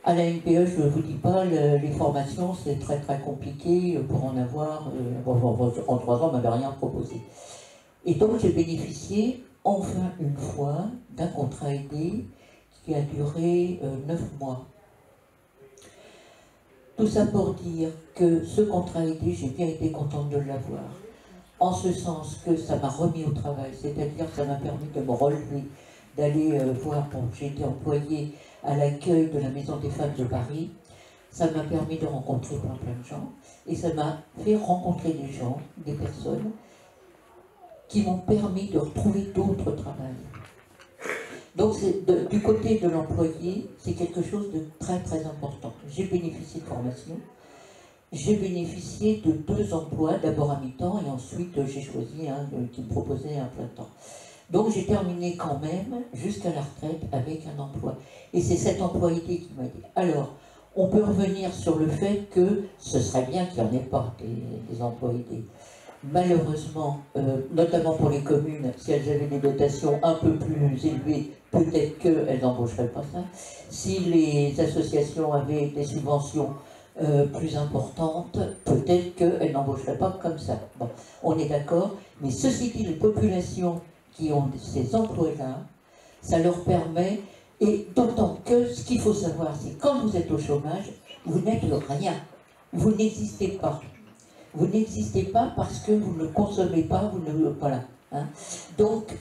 S17: À la NPE, je ne vous dis pas, les formations, c'est très très compliqué pour en avoir. En 3 ans, on ne m'avait rien proposé. Et donc j'ai bénéficié, enfin une fois, d'un contrat aidé qui a duré 9 mois. Tout ça pour dire que ce contrat aidé, j'ai bien été contente de l'avoir. En ce sens que ça m'a remis au travail, c'est-à-dire que ça m'a permis de me relever, d'aller voir, j'ai été employée à l'accueil de la Maison des Femmes de Paris. Ça m'a permis de rencontrer plein de gens, et ça m'a fait rencontrer des gens, des personnes, qui m'ont permis de retrouver d'autres travails. Donc du côté de l'employé, c'est quelque chose de très très important. J'ai bénéficié de formation, j'ai bénéficié de 2 emplois, d'abord à mi-temps et ensuite j'ai choisi un qui me proposait un plein temps. Donc j'ai terminé quand même jusqu'à la retraite avec un emploi. Et c'est cet employé qui m'a dit, alors On peut revenir sur le fait que ce serait bien qu'il n'y en ait pas des emplois aidés. Malheureusement, notamment pour les communes, si elles avaient des dotations un peu plus élevées, peut-être qu'elles n'embaucheraient pas ça. Si les associations avaient des subventions plus importantes, peut-être qu'elles n'embaucheraient pas comme ça. Bon, on est d'accord, mais ceci dit, les populations qui ont ces emplois-là, ça leur permet, et d'autant que ce qu'il faut savoir, c'est quand vous êtes au chômage, vous n'êtes rien, vous n'existez pas. Vous n'existez pas parce que vous ne consommez pas, vous ne... Voilà. Hein. Donc,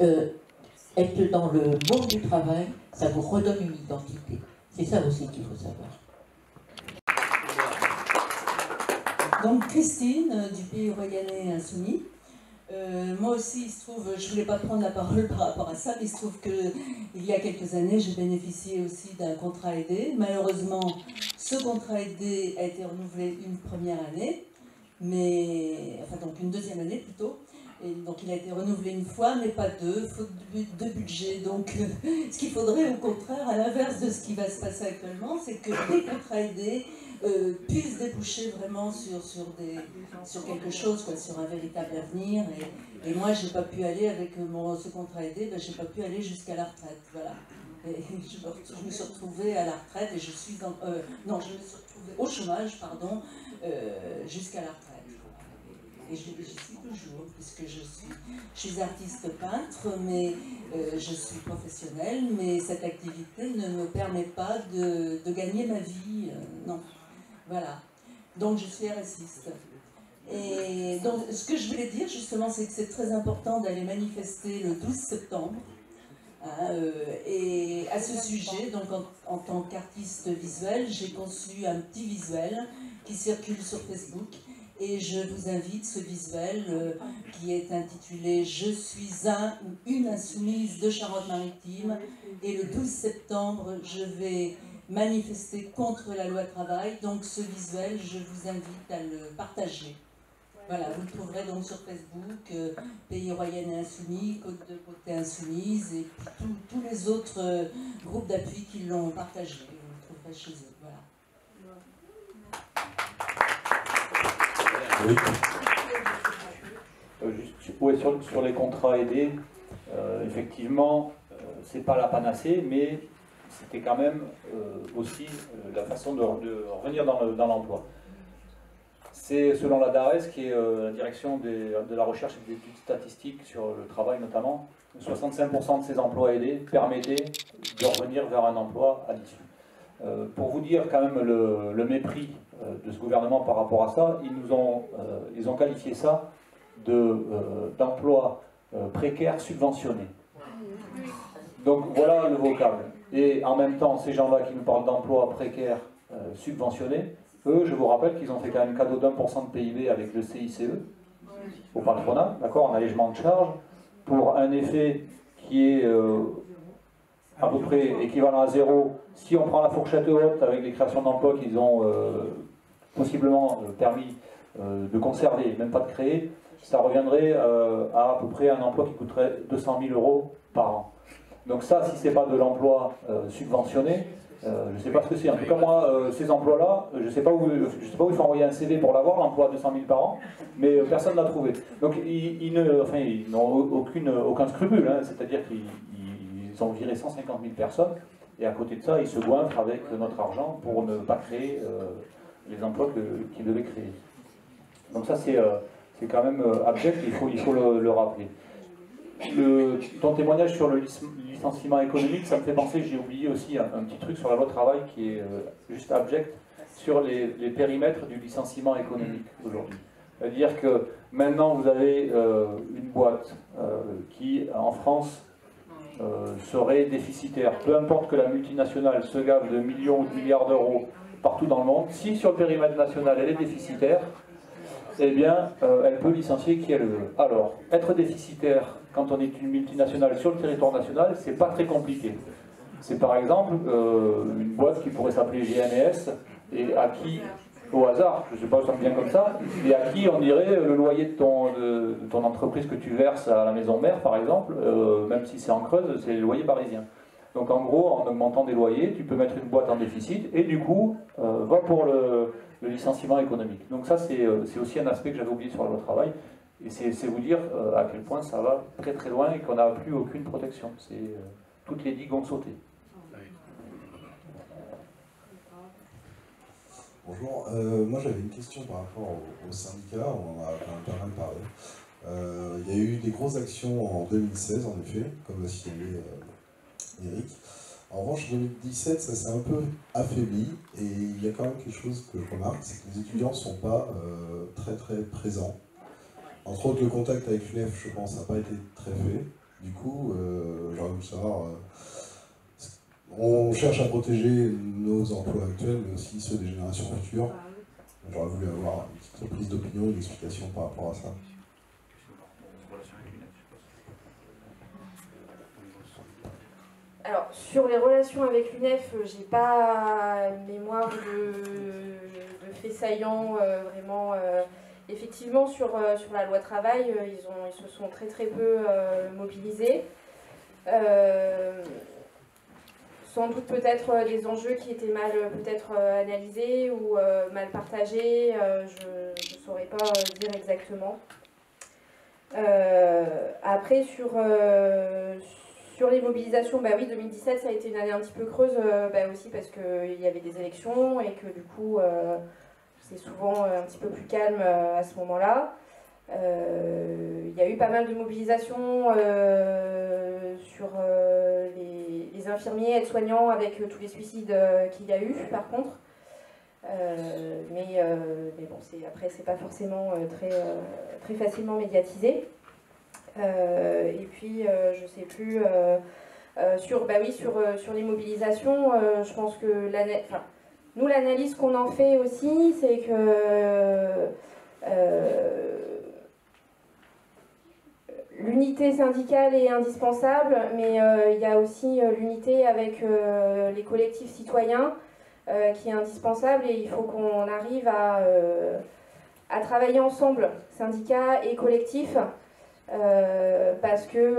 S17: être dans le monde du travail, ça vous redonne une identité. C'est ça aussi qu'il faut savoir.
S18: Donc, Christine, du Pays Royalais Insoumis. Moi aussi, il se trouve, je ne voulais pas prendre la parole par rapport à ça, mais il se trouve qu'il y a quelques années, j'ai bénéficié aussi d'un contrat aidé. Malheureusement, ce contrat aidé a été renouvelé une première année. Donc une deuxième année plutôt, et donc il a été renouvelé une fois, mais pas deux, faute de budget. Donc ce qu'il faudrait au contraire, à l'inverse de ce qui va se passer actuellement, c'est que les contrats aidés puissent déboucher vraiment sur quelque chose, quoi, sur un véritable avenir. Et moi, j'ai pas pu aller avec ce contrat aidé, j'ai pas pu aller jusqu'à la retraite, voilà. Et je me suis retrouvée à la retraite et je suis je me suis retrouvée au chômage, pardon, jusqu'à la retraite. Et j'y suis toujours, puisque je suis artiste peintre, mais je suis professionnelle, mais cette activité ne me permet pas de gagner ma vie, non. Voilà. Donc je suis RSiste. Et donc ce que je voulais dire justement, c'est que c'est très important d'aller manifester le 12 septembre. Et à ce sujet, donc en tant qu'artiste visuel, j'ai conçu un petit visuel qui circule sur Facebook et je vous invite, ce visuel qui est intitulé « Je suis un ou une insoumise de Charente-Maritime » et le 12 septembre, je vais manifester contre la loi travail. Donc ce visuel, je vous invite à le partager. Voilà, vous le trouverez donc sur Facebook, Pays Royalais Insoumis, Côte de Côté Insoumise, et puis tous les autres groupes d'appui qui l'ont partagé. Vous le trouverez chez eux. Voilà.
S9: Oui. Sur les contrats aidés, effectivement, c'est pas la panacée, mais c'était quand même aussi la façon de revenir dans l'emploi. C'est selon la DARES, qui est la direction de la recherche et des études statistiques sur le travail notamment, 65% de ces emplois aidés permettaient de revenir vers un emploi à l'issue. Pour vous dire quand même le mépris de ce gouvernement par rapport à ça, ils ont qualifié ça d'emploi précaire subventionné. Donc voilà le vocable. Et en même temps, ces gens-là qui nous parlent d'emploi précaire subventionné, eux, je vous rappelle qu'ils ont fait quand même cadeau d'1% de PIB avec le CICE au patronat, d'accord, en allègement de charges, pour un effet qui est à peu près équivalent à zéro. Si on prend la fourchette haute avec les créations d'emplois qu'ils ont possiblement permis de conserver, même pas de créer, ça reviendrait à peu près un emploi qui coûterait 200 000 € par an. Donc ça, si c'est pas de l'emploi subventionné, je ne sais pas ce que c'est. En tout cas, moi, ces emplois-là, je ne sais pas où il faut envoyer un CV pour l'avoir, l'emploi à 200 000 par an, mais personne ne l'a trouvé. Donc, ils n'ont aucun scrupule, hein, c'est-à-dire qu'ils ont viré 150 000 personnes, et à côté de ça, ils se goinfrent avec notre argent pour ne pas créer les emplois qu'ils devaient créer. Donc ça, c'est quand même abject, il faut le rappeler. Ton témoignage sur le licenciement économique, ça me fait penser, j'ai oublié aussi un petit truc sur la loi travail qui est juste abject, sur les périmètres du licenciement économique aujourd'hui. C'est-à-dire que maintenant vous avez une boîte qui, en France, serait déficitaire. Peu importe que la multinationale se gave de millions ou de milliards d'euros partout dans le monde, si sur le périmètre national elle est déficitaire, eh bien, elle peut licencier qui elle veut. Alors, être déficitaire quand on est une multinationale sur le territoire national, c'est pas très compliqué. C'est par exemple une boîte qui pourrait s'appeler GNS et à qui, au hasard, je ne sais pas si ça me vient comme ça, et à qui on dirait le loyer de ton entreprise que tu verses à la maison mère, par exemple, même si c'est en Creuse, c'est le loyer parisien. Donc en gros, en augmentant des loyers, tu peux mettre une boîte en déficit et du coup, va pour le licenciement économique. Donc ça, c'est aussi un aspect que j'avais oublié sur la loi travail. Et c'est vous dire à quel point ça va très très loin et qu'on n'a plus aucune protection. Toutes les digues ont sauté.
S19: Bonjour, moi j'avais une question par rapport au syndicat, on en a quand même pas mal parlé. Il y a eu des grosses actions en 2016 en effet, comme l'a signalé Eric. En revanche, en 2017, ça s'est un peu affaibli et il y a quand même quelque chose que je remarque, c'est que les étudiants ne sont pas très très présents. Entre autres, le contact avec l'UNEF, je pense, n'a pas été très fait. Du coup, j'aurais voulu savoir, on cherche à protéger nos emplois actuels, mais aussi ceux des générations futures. J'aurais voulu avoir une petite prise d'opinion, une explication par rapport à ça.
S3: Alors, sur les relations avec l'UNEF, j'ai pas mémoire de faits saillants vraiment. Effectivement, sur la loi travail, ils se sont très très peu mobilisés. Sans doute peut-être des enjeux qui étaient mal peut-être analysés ou mal partagés, je ne saurais pas dire exactement. Après, sur les mobilisations, bah oui, 2017, ça a été une année un petit peu creuse, aussi parce qu'il y avait des élections et que du coup, c'est souvent un petit peu plus calme à ce moment-là. Il y a eu pas mal de mobilisations sur les infirmiers, aides-soignants avec tous les suicides qu'il y a eu, par contre. Mais bon, après, c'est pas forcément très facilement médiatisé. Et puis, je sais plus, sur les mobilisations, je pense que nous, l'analyse qu'on en fait aussi, c'est que l'unité syndicale est indispensable, mais il y a aussi l'unité avec les collectifs citoyens qui est indispensable et il faut qu'on arrive à travailler ensemble, syndicats et collectifs, parce que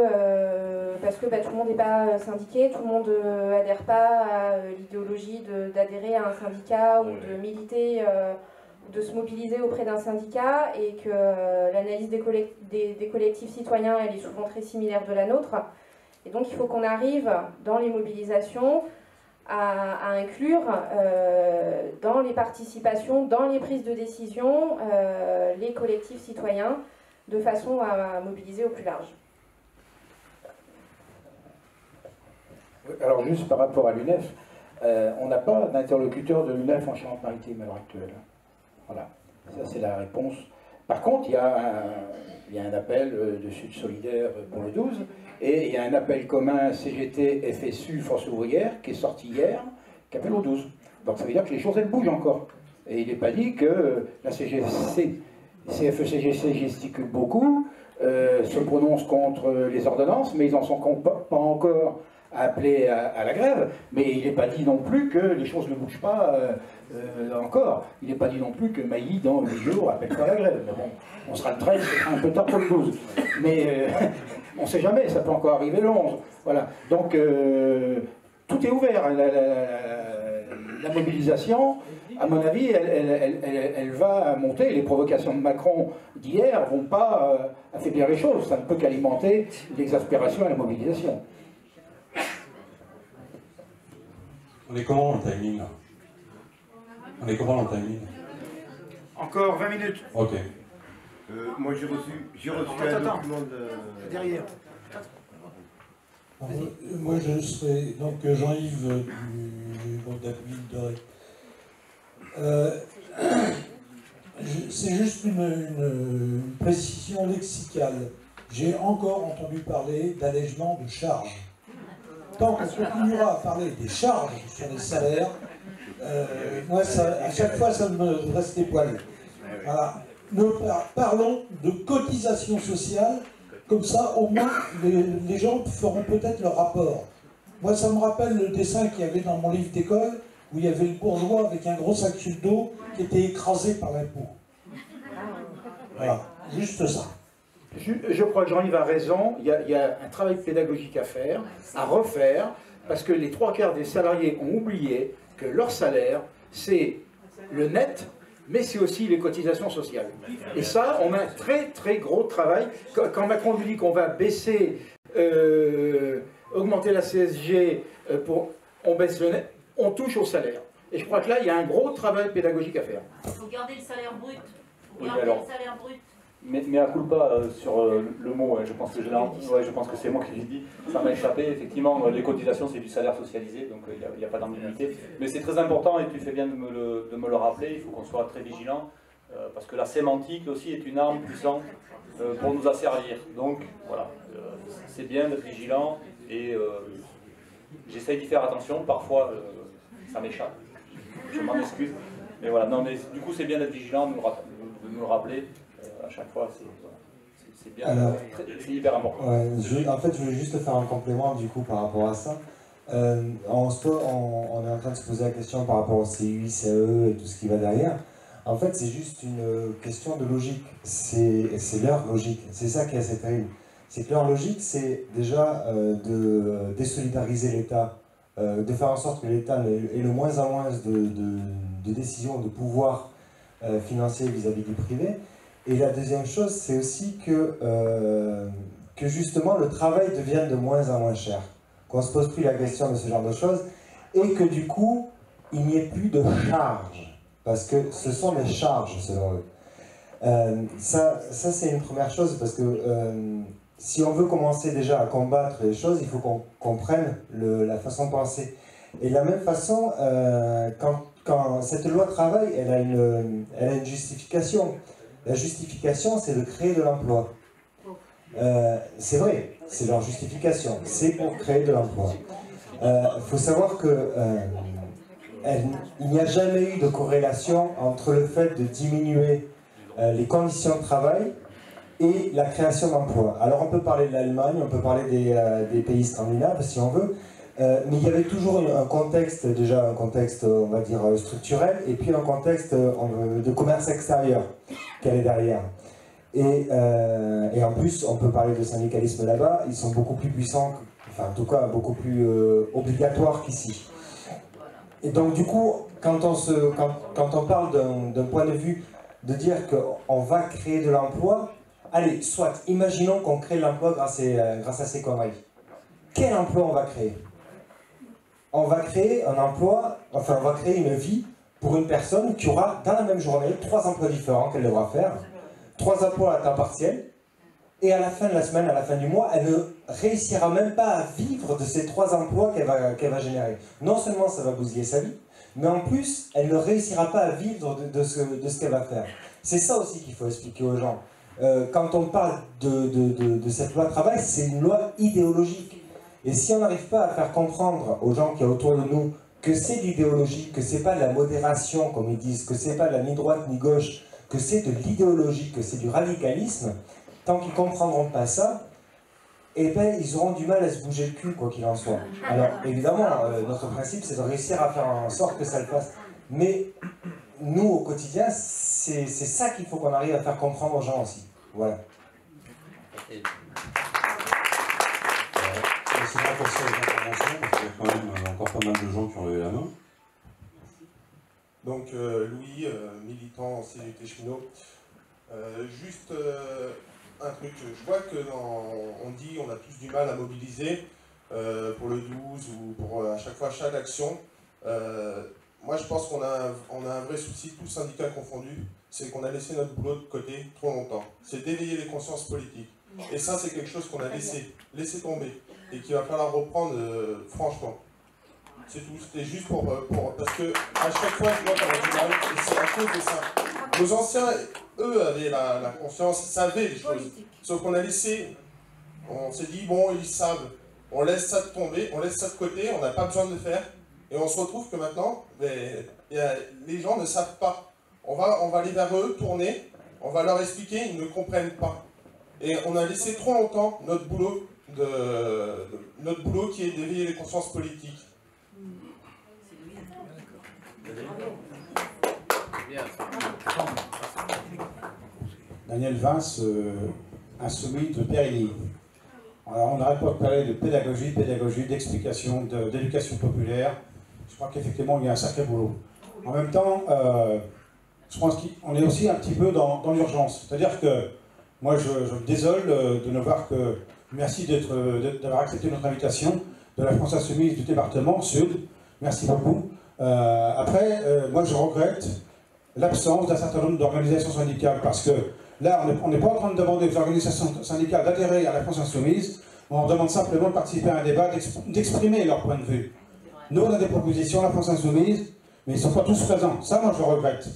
S3: tout le monde n'est pas syndiqué, tout le monde n'adhère pas à l'idéologie d'adhérer à un syndicat ou de militer, de se mobiliser auprès d'un syndicat, et que l'analyse des collectifs citoyens, elle est souvent très similaire de la nôtre. Et donc il faut qu'on arrive dans les mobilisations à inclure dans les participations, dans les prises de décision, les collectifs citoyens, de façon à mobiliser au plus large.
S1: Alors juste par rapport à l'UNEF, on n'a pas d'interlocuteur de l'UNEF en Charente-Maritime à l'heure actuelle. Voilà, ça c'est la réponse. Par contre, il y a un appel de Sud Solidaire pour le 12, et il y a un appel commun CGT, FSU, Force ouvrière, qui est sorti hier, qui appelle au 12. Donc ça veut dire que les choses, elles bougent encore. Et il n'est pas dit que la CFE-CGC gesticule beaucoup, se prononce contre les ordonnances, mais ils n'en sont pas encore appelés à la grève. Mais il n'est pas dit non plus que les choses ne bougent pas encore. Il n'est pas dit non plus que Mailly, dans 8 jours, appelle pas à la grève. Mais bon, on sera le 13, ce sera un peu tard pour le 12. Mais on ne sait jamais, ça peut encore arriver le 11. Voilà. Donc, tout est ouvert. La mobilisation, à mon avis, elle va monter. Les provocations de Macron d'hier ne vont pas affaiblir les choses. Ça ne peut qu'alimenter l'exaspération et la mobilisation.
S4: On est comment dans le timing là? On est comment dans le timing?
S2: Encore 20 minutes.
S4: Ok.
S5: Moi j'ai reçu un document de...
S2: Derrière.
S6: Moi je serai donc Jean-Yves du groupe d'appui de Doré. C'est juste une précision lexicale. J'ai encore entendu parler d'allègement de charges. Tant qu'on continuera à parler des charges sur les salaires, moi, à chaque fois, ça me reste les poils. Voilà. Nous parlons de cotisation sociale, comme ça, au moins, les gens feront peut-être leur rapport. Moi, ça me rappelle le dessin qu'il y avait dans mon livre d'école, où il y avait le bourgeois avec un gros sac sur le dos qui était écrasé par l'impôt. Voilà, juste ça.
S1: Je crois que Jean-Yves a raison, il y a un travail pédagogique à faire, à refaire, Parce que les 3/4 des salariés ont oublié que leur salaire, c'est le net, mais c'est aussi les cotisations sociales. Et ça, on a un très très gros travail. Quand Macron nous dit qu'on va baisser, augmenter la CSG, on baisse le net, on touche au salaire. Et je crois que là, il y a un gros travail pédagogique à faire.
S16: Il faut garder le salaire brut.
S9: Oui, alors,
S16: le salaire brut.
S9: Mais à culpa sur le mot, je pense que c'est moi qui l'ai dit, ça m'a échappé. Effectivement, les cotisations, c'est du salaire socialisé, donc il n'y a pas d'ambiguïté. Mais c'est très important, et tu fais bien de me le rappeler, il faut qu'on soit très vigilant, parce que la sémantique aussi est une arme puissante pour nous asservir. Donc voilà, c'est bien d'être vigilant, et j'essaye d'y faire attention, parfois ça m'échappe, je m'en excuse. Mais voilà, non, mais du coup c'est bien d'être vigilant, de me le rappeler. À chaque fois, c'est bien, c'est hyper important.
S20: Ouais, en fait, je voulais juste faire un complément du coup par rapport à ça. On est en train de se poser la question par rapport au CUI, CE et tout ce qui va derrière. En fait, c'est juste une question de logique. C'est leur logique. C'est ça qui est assez terrible. C'est que leur logique, c'est déjà de désolidariser l'État, de faire en sorte que l'État ait le moins en moins de décisions, de pouvoir financier vis-à-vis du privé. Et la deuxième chose, c'est aussi que justement le travail devienne de moins en moins cher, qu'on ne se pose plus la question de ce genre de choses, et que du coup, il n'y ait plus de charges, parce que ce sont des charges selon eux. Ça c'est une première chose, parce que si on veut commencer déjà à combattre les choses, il faut qu'on comprenne la façon de penser. Et de la même façon, quand cette loi travail, elle a une justification. La justification, c'est de créer de l'emploi. C'est vrai, c'est leur justification. C'est pour créer de l'emploi. Il faut savoir que il n'y a jamais eu de corrélation entre le fait de diminuer les conditions de travail et la création d'emplois. Alors on peut parler de l'Allemagne, on peut parler des pays scandinaves si on veut, mais il y avait toujours un contexte, déjà un contexte, on va dire, structurel, et puis un contexte de commerce extérieur qui est derrière. Et en plus, on peut parler de syndicalisme là-bas, ils sont beaucoup plus puissants, enfin en tout cas beaucoup plus obligatoires qu'ici. Et donc du coup, quand on parle d'un point de vue de dire qu'on va créer de l'emploi, allez, soit, imaginons qu'on crée l'emploi grâce à ces conneries. Quel emploi on va créer? On va créer un emploi, enfin on va créer une vie pour une personne qui aura dans la même journée 3 emplois différents qu'elle devra faire, 3 emplois à temps partiel, et à la fin de la semaine, à la fin du mois, elle ne réussira même pas à vivre de ces 3 emplois qu'elle va générer. Non seulement ça va bousiller sa vie, mais en plus, elle ne réussira pas à vivre de ce qu'elle va faire. C'est ça aussi qu'il faut expliquer aux gens. Quand on parle de cette loi travail, c'est une loi idéologique. Et si on n'arrive pas à faire comprendre aux gens qui sont autour de nous que c'est de l'idéologie, que c'est pas de la modération, comme ils disent, que c'est pas de la ni droite ni gauche, que c'est de l'idéologie, que c'est du radicalisme, tant qu'ils ne comprendront pas ça, eh ben, ils auront du mal à se bouger le cul, quoi qu'il en soit. Alors, évidemment, notre principe, c'est de réussir à faire en sorte que ça le fasse. Mais nous, au quotidien, c'est ça qu'il faut qu'on arrive à faire comprendre aux gens aussi. Voilà.
S4: C'est pas pour ça les interventions, parce qu'il y a quand même encore pas mal de gens qui ont levé la main.
S19: Donc Louis, militant CGT cheminot. Juste un truc, je vois qu'on dit on a tous du mal à mobiliser pour le 12 ou pour à chaque fois chaque action. Moi je pense qu'on a un vrai souci, tous syndicats confondus, c'est qu'on a laissé notre boulot de côté trop longtemps. C'est d'éveiller les consciences politiques. Et ça c'est quelque chose qu'on a laissé tomber et qu'il va falloir reprendre franchement. C'est tout, c'était juste parce que à chaque fois je vois qu'on a du mal et c'est à cause de ça. Nos anciens, eux, avaient la conscience, savaient les choses. Sauf qu'on a laissé, on s'est dit, bon, ils savent, on laisse ça tomber, on laisse ça de côté, on n'a pas besoin de le faire. Et on se retrouve que maintenant, les gens ne savent pas. On va aller vers eux, tourner, on va leur expliquer, ils ne comprennent pas. Et on a laissé trop longtemps notre boulot qui est d'éveiller les consciences politiques.
S2: Daniel Vince, insoumis de Périgny.
S21: Alors, on n'arrête pas de parler de pédagogie, d'explication, d'éducation populaire. Je crois qu'effectivement, il y a un sacré boulot. En même temps, je pense qu'on est aussi un petit peu dans l'urgence. C'est-à-dire que moi, je me désole de ne voir que... Merci d'avoir accepté notre invitation de la France Insoumise du département Sud. Merci beaucoup. Après, moi, je regrette l'absence d'un certain nombre d'organisations syndicales parce que là, on n'est pas en train de demander aux organisations syndicales d'adhérer à la France Insoumise. On leur demande simplement de participer à un débat, d'exprimer leur point de vue. Nous, on a des propositions, la France Insoumise, mais ils ne sont pas tous présents. Ça, moi, je le regrette.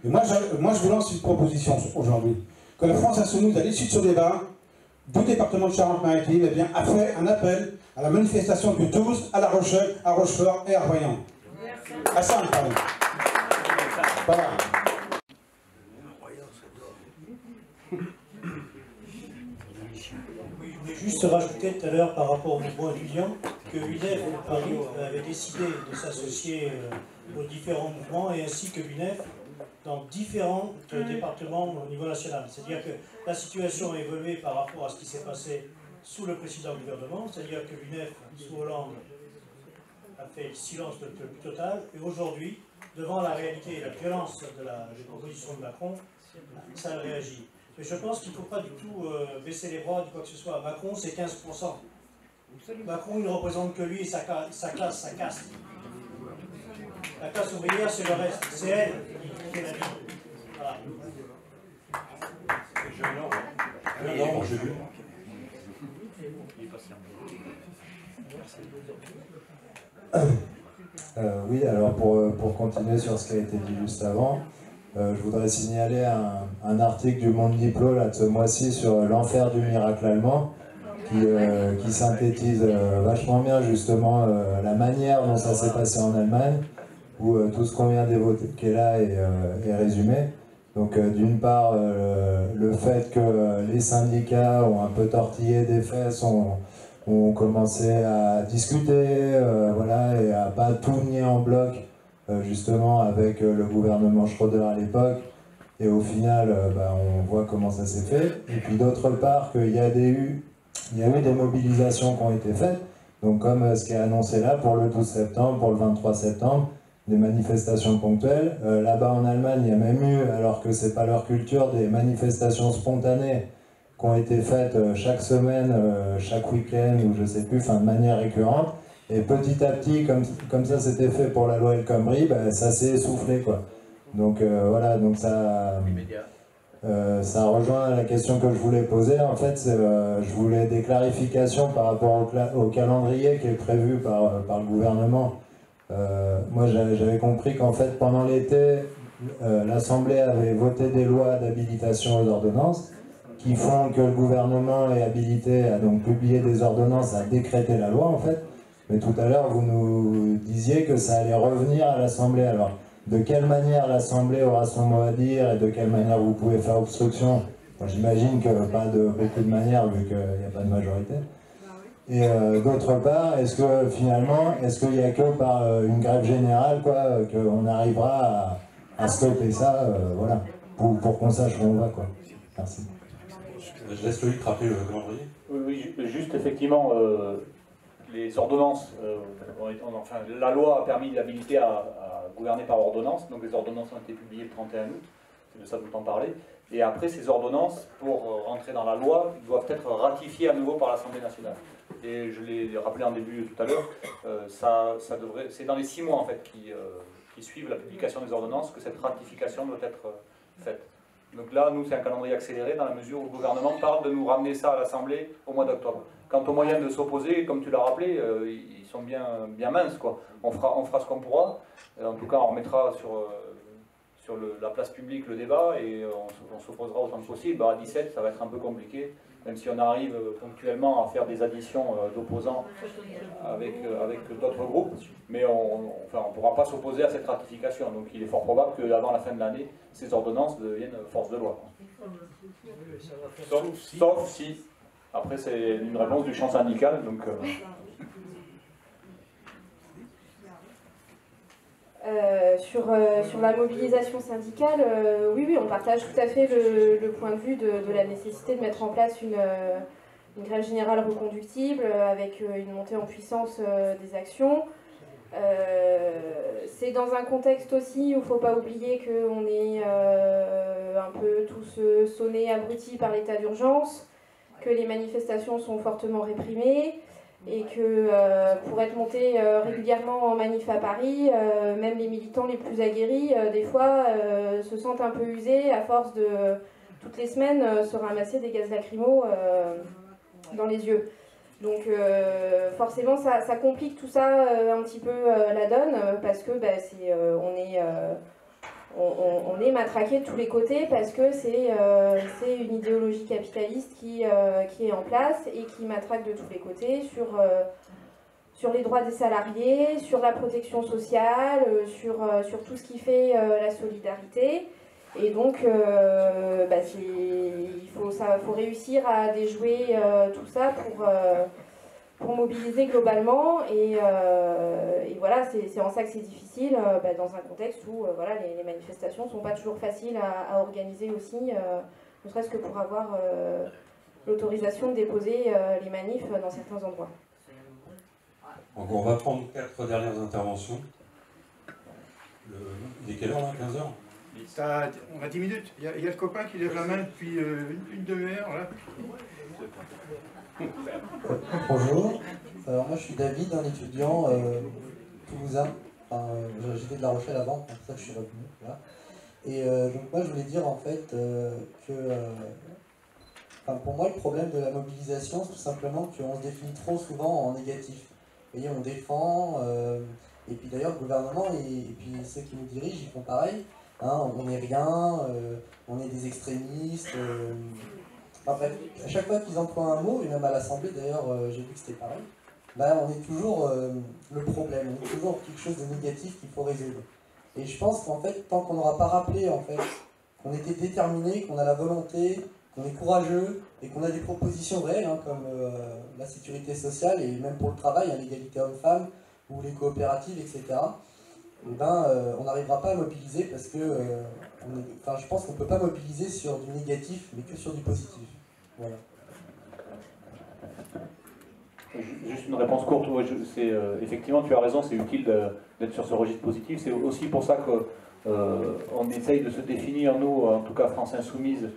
S21: Et moi, je vous lance une proposition aujourd'hui. Que la France Insoumise, à l'issue de ce débat, du département de Charente-Maritime, eh bien, a fait un appel à la manifestation du 12 à La Rochelle, à Rochefort et à Royan. À Sainte, pardon. Voilà.
S14: Oui, je voulais juste rajouter tout à l'heure par rapport au mouvement étudiant que l'UNEF Paris avait décidé de s'associer aux différents mouvements et ainsi que l'UNEF dans différents départements au niveau national. C'est-à-dire que la situation a évolué par rapport à ce qui s'est passé sous le précédent gouvernement, c'est-à-dire que l'UNEF, sous Hollande, a fait le silence le plus total, et aujourd'hui, devant la réalité et la violence des propositions de Macron, ça réagit. Mais je pense qu'il ne faut pas du tout baisser les bras de quoi que ce soit. Macron, c'est 15%. Macron, il ne représente que lui et sa classe, sa caste. La classe ouvrière, c'est le reste. C'est elle qui est la vie. Voilà.
S20: Oui, alors pour continuer sur ce qui a été dit juste avant, je voudrais signaler un article du Monde Diplo là, de ce mois-ci sur l'enfer du miracle allemand qui synthétise vachement bien justement la manière dont ça s'est passé en Allemagne, où tout ce qu'on vient d'évoquer là est résumé. Donc d'une part, le fait que les syndicats ont un peu tortillé des fesses, ont commencé à discuter, voilà, et à pas tout nier en bloc, justement avec le gouvernement Schröder à l'époque, et au final, on voit comment ça s'est fait. Et puis d'autre part, qu'il y a eu des mobilisations qui ont été faites, donc comme ce qui est annoncé là pour le 12 septembre, pour le 23 septembre, des manifestations ponctuelles. Là-bas en Allemagne, il y a même eu, alors que c'est pas leur culture, des manifestations spontanées qui ont été faites chaque semaine, chaque week-end, ou je sais plus, enfin de manière récurrente. Et petit à petit, comme ça c'était fait pour la loi El Khomri, ça s'est essoufflé, quoi. Donc voilà, donc ça rejoint la question que je voulais poser. En fait, je voulais des clarifications par rapport au calendrier qui est prévu par le gouvernement. Moi, j'avais compris qu'en fait, pendant l'été, l'Assemblée avait voté des lois d'habilitation aux ordonnances qui font que le gouvernement est habilité à donc publier des ordonnances, à décréter la loi, en fait. Mais tout à l'heure, vous nous disiez que ça allait revenir à l'Assemblée. Alors, de quelle manière l'Assemblée aura son mot à dire et de quelle manière vous pouvez faire obstruction? J'imagine que pas de beaucoup de manières, vu qu'il n'y a pas de majorité. Et d'autre part, est-ce que finalement, est-ce qu'il n'y a que par une grève générale, quoi, qu'on arrivera à stopper ça, voilà, pour qu'on sache où on va, quoi. Merci.
S4: Je laisse Loïc rappeler le calendrier.
S9: Oui, juste effectivement, les ordonnances, enfin la loi a permis l'habilité à gouverner par ordonnance, donc les ordonnances ont été publiées le 31 août, c'est de ça dont on parlait, et après ces ordonnances, pour rentrer dans la loi, doivent être ratifiées à nouveau par l'Assemblée nationale. Et je l'ai rappelé en début tout à l'heure, c'est dans les 6 mois en fait qui suivent la publication des ordonnances que cette ratification doit être faite. Donc là, nous, c'est un calendrier accéléré dans la mesure où le gouvernement parle de nous ramener ça à l'Assemblée au mois d'octobre. Quant aux moyens de s'opposer, comme tu l'as rappelé, ils sont bien minces, quoi. On fera ce qu'on pourra. En tout cas, on remettra sur la place publique le débat et on s'opposera autant que possible. À 17, ça va être un peu compliqué, même si on arrive ponctuellement à faire des additions d'opposants avec d'autres groupes, mais on ne pourra pas s'opposer à cette ratification. Donc il est fort probable qu'avant la fin de l'année, ces ordonnances deviennent force de loi. Sauf si, après c'est une réponse du champ syndical, donc...
S3: Sur la mobilisation syndicale, oui, on partage tout à fait le point de vue de la nécessité de mettre en place une grève générale reconductible avec une montée en puissance des actions. C'est dans un contexte aussi où il ne faut pas oublier qu'on est un peu tous sonnés, abrutis par l'état d'urgence, que les manifestations sont fortement réprimées et que pour être monté régulièrement en manif à Paris, même les militants les plus aguerris, des fois, se sentent un peu usés à force de, toutes les semaines, se ramasser des gaz lacrymaux dans les yeux. Donc forcément ça complique tout ça un petit peu la donne parce que bah, on est matraqué de tous les côtés parce que c'est une idéologie capitaliste qui est en place et qui matraque de tous les côtés sur les droits des salariés, sur la protection sociale, sur tout ce qui fait la solidarité. Et donc, bah, il faut réussir à déjouer tout ça pour mobiliser globalement. Et voilà, c'est en ça que c'est difficile, bah, dans un contexte où voilà, les manifestations ne sont pas toujours faciles à organiser aussi, ne serait-ce que pour avoir l'autorisation de déposer les manifs dans certains endroits.
S4: Donc on va prendre 4 dernières interventions. Il est quelle heure là, 15h?
S2: On a 10 minutes. Il y a le copain qui lève la main depuis une demi-heure.
S7: Bonjour. Alors moi je suis David, un étudiant toulousain. Enfin, j'étais de La Rochelle avant, c'est pour ça que je suis revenu. Là. Et donc moi je voulais dire en fait que pour moi le problème de la mobilisation c'est tout simplement qu'on se définit trop souvent en négatif. Vous voyez, on défend, et puis d'ailleurs le gouvernement et puis ceux qui nous dirigent ils font pareil. Hein, on n'est rien, on est des extrémistes. Enfin, bref, à chaque fois qu'ils emploient un mot, et même à l'Assemblée d'ailleurs, j'ai vu que c'était pareil, bah, on est toujours le problème, on est toujours quelque chose de négatif qu'il faut résoudre. Et je pense qu'en fait, tant qu'on n'aura pas rappelé en fait, qu'on était déterminé, qu'on a la volonté, qu'on est courageux et qu'on a des propositions réelles, hein, comme la sécurité sociale et même pour le travail, hein, l'égalité homme-femme ou les coopératives, etc. Eh ben, on n'arrivera pas à mobiliser parce que je pense qu'on ne peut pas mobiliser sur du négatif mais que sur du positif. Voilà.
S9: Juste une réponse courte, effectivement tu as raison, c'est utile d'être sur ce registre positif, c'est aussi pour ça qu'on essaye de se définir, nous, en tout cas France Insoumise,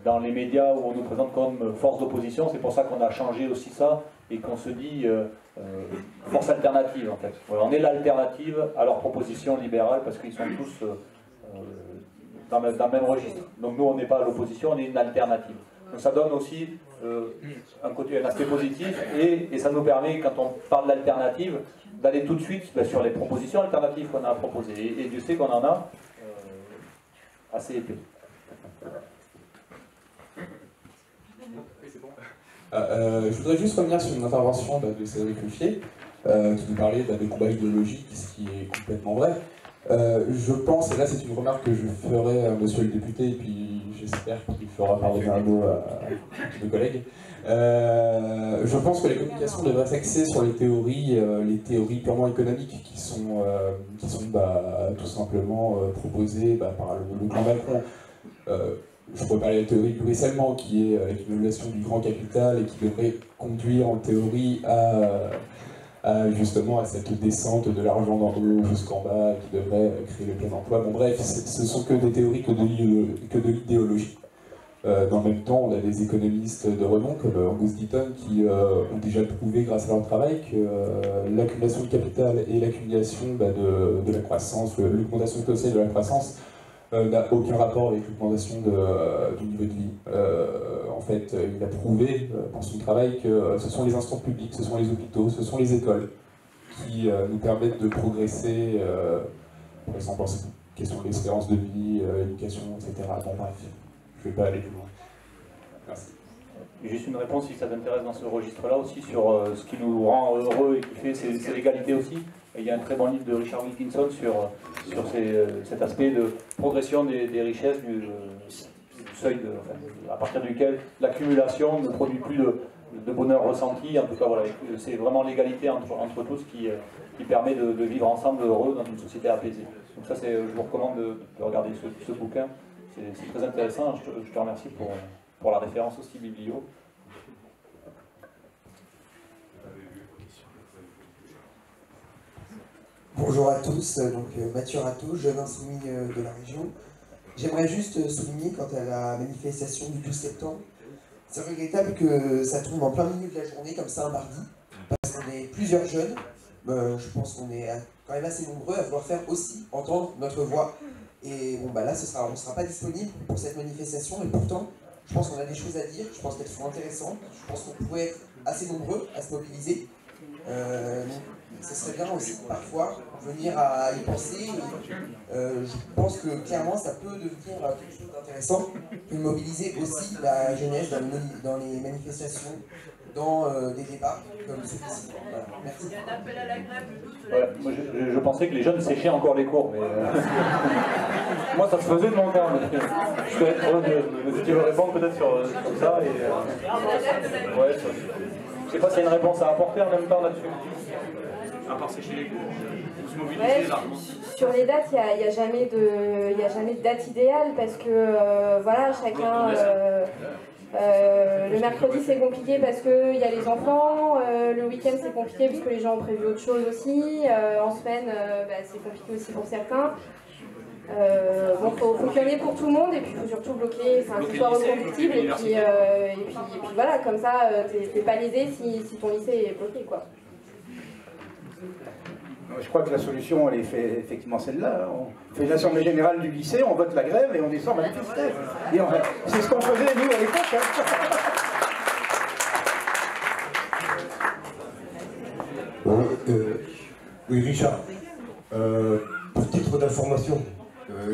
S9: dans les médias où on nous présente comme force d'opposition, c'est pour ça qu'on a changé aussi ça et qu'on se dit force alternative en fait. Voilà, on est l'alternative à leurs propositions libérales parce qu'ils sont tous dans le même registre. Donc nous on n'est pas à l'opposition, on est une alternative. Donc ça donne aussi un aspect positif et ça nous permet, quand on parle d'alternative, d'aller tout de suite sur les propositions alternatives qu'on a à proposer. Et Dieu sait qu'on en a assez épais.
S22: Je voudrais juste revenir sur une intervention de Cédric Ruffier qui nous parlait de combat idéologique, ce qui est complètement vrai. Je pense, et là c'est une remarque que je ferai à monsieur le député, et puis j'espère qu'il fera parler un mot à nos collègues. Je pense que la communication devrait s'axer sur les théories purement économiques qui sont tout simplement proposées par le grand Macron. Je pourrais parler de la théorie du ruissellement, qui est l'accumulation du grand capital et qui devrait conduire en théorie justement à cette descente de l'argent d'en haut jusqu'en bas, qui devrait créer le plein emploi. Bon bref, ce sont que des théories, que de l'idéologie. Dans le même temps, on a des économistes de renom comme Angus Deaton qui ont déjà prouvé grâce à leur travail que l'accumulation de capital et l'accumulation de la croissance, l'augmentation potentielle de la croissance n'a aucun rapport avec l'augmentation du niveau de vie. En fait, il a prouvé dans son travail que ce sont les instances publiques, ce sont les hôpitaux, ce sont les écoles qui nous permettent de progresser, par exemple en question de l'espérance de vie, l'éducation, etc. Bon bref, je ne vais pas aller plus loin. Merci.
S9: Juste une réponse, si ça t'intéresse, dans ce registre-là aussi, sur ce qui nous rend heureux et qui fait, c'est l'égalité aussi. Et il y a un très bon livre de Richard Wilkinson sur cet aspect de progression des richesses, du seuil à partir duquel l'accumulation ne produit plus de bonheur ressenti. En tout cas, voilà, c'est vraiment l'égalité entre tous qui permet de vivre ensemble heureux dans une société apaisée. Donc ça, je vous recommande de regarder ce bouquin. C'est très intéressant. Je te remercie pour la référence aussi biblio.
S8: Bonjour à tous, donc Mathieu Rateau, jeune insoumis de la région. J'aimerais juste souligner quant à la manifestation du 12 septembre, c'est regrettable que ça tombe en plein milieu de la journée, comme ça un mardi, parce qu'on est plusieurs jeunes, je pense qu'on est quand même assez nombreux à vouloir faire aussi entendre notre voix. Et bon bah là on ne sera pas disponible pour cette manifestation, et pourtant je pense qu'on a des choses à dire, je pense qu'elles sont intéressantes, je pense qu'on pourrait être assez nombreux à se mobiliser. Ce serait bien aussi parfois venir à y penser. Je pense que clairement ça peut devenir quelque chose d'intéressant, de mobiliser aussi la jeunesse dans les manifestations, dans des débats comme celui-ci. Voilà. Merci.
S12: Il y a un appel à la grève le 12
S9: Ouais, moi je pensais que les jeunes séchaient encore les cours, mais moi ça se faisait de mon temps. Je peux être heureux de tu veux répondre peut-être sur ça. Ouais, je sais pas s'il y a une réponse à apporter en même temps là-dessus. À part sécher les cours, vous se mobilisez largement.
S3: Sur les dates, il n'y a jamais de date idéale parce que voilà, chacun. Le mercredi c'est compliqué parce qu'il y a les enfants, le week-end c'est compliqué parce que les gens ont prévu autre chose aussi, en semaine c'est compliqué aussi pour certains. Bon, faut qu'il y en ait pour tout le monde et puis il faut surtout bloquer, que ce soit reconductible et puis voilà, comme ça t'es pas lésé si ton lycée est bloqué quoi.
S1: Je crois que la solution, elle est effectivement celle-là. On fait une assemblée générale du lycée, on vote la grève et on descend manifester. C'est ce qu'on faisait, nous, à l'époque.
S5: Oui, Richard. Pour titre d'information,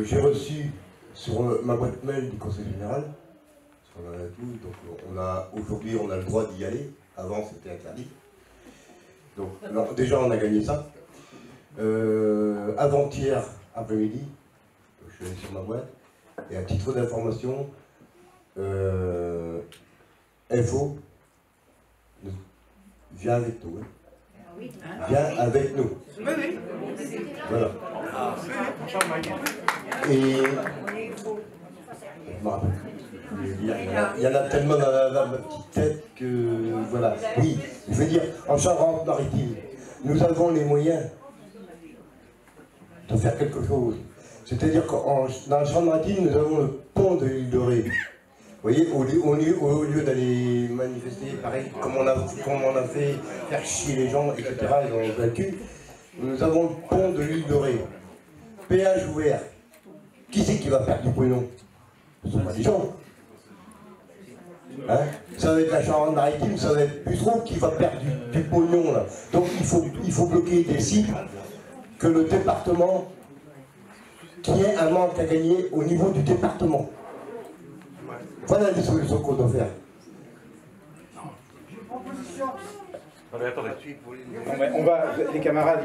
S5: j'ai reçu sur ma boîte mail du Conseil général, donc aujourd'hui on a le droit d'y aller, avant c'était interdit. Donc alors, déjà on a gagné ça. Avant-hier après-midi, je suis allé sur ma boîte, et à titre d'information, info, viens avec nous. Viens avec nous. Voilà. Et je me rappelle. Il y en a tellement dans ma petite tête que voilà. Oui, je veux dire, en Charente-Maritime, nous avons les moyens de faire quelque chose. C'est-à-dire que dans la Charente-Maritime, nous avons le pont de l'île de Ré. Vous voyez, au lieu d'aller manifester, pareil, comme on a fait faire chier les gens, etc., ils ont vaincu, nous avons le pont de l'île de Ré. Péage ouvert. Qui c'est qui va faire du pognon? Ce sont pas des gens. Hein, ça va être la Charente-Maritime, ça va être Bussereau qui va perdre du pognon là. Donc il faut bloquer des sites que le département, qui ait un manque à gagner au niveau du département. Voilà les solutions qu'on doit faire.
S1: Les camarades,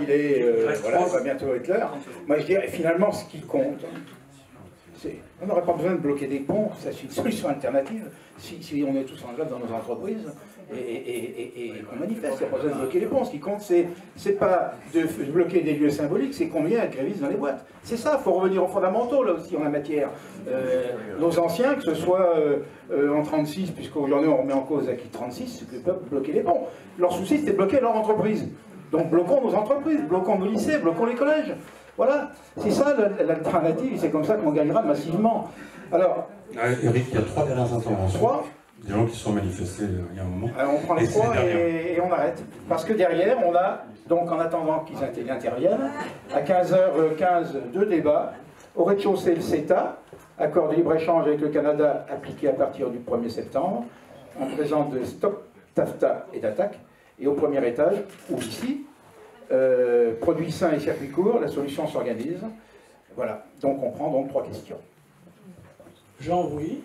S1: voilà, on va bientôt être l'heure. Moi je dirais finalement ce qui compte, on n'aurait pas besoin de bloquer des ponts, c'est une solution alternative, si on est tous en grève dans nos entreprises et qu'on manifeste, il n'y a pas besoin de bloquer les ponts. Ce qui compte, c'est pas de bloquer des lieux symboliques, c'est combien il y a de grévistes dans les boîtes. C'est ça, il faut revenir aux fondamentaux là aussi en la matière. Nos anciens, que ce soit en 36, puisqu'aujourd'hui on remet en cause l'acquis de 36, que le peuple bloquait les ponts. Leur souci c'était de bloquer leur entreprise. Donc bloquons nos entreprises, bloquons nos lycées, bloquons les collèges. Voilà, c'est ça l'alternative, c'est comme ça qu'on gagnera massivement. Alors,
S4: Eric, il y a 3 dernières interventions.
S1: 3
S4: des gens qui se sont manifestés il y a un moment.
S1: Alors, on prend les 3 et on arrête. Parce que derrière, on a, donc en attendant qu'ils interviennent, à 15h15, 2 débats. Au rez-de-chaussée, le CETA, accord de libre-échange avec le Canada appliqué à partir du 1er septembre, en présence de Stop, TAFTA et d'Attaque. Et au premier étage, ou ici, produits sains et circuits courts, la solution s'organise. Voilà, donc on prend donc 3 questions.
S6: Jean, oui.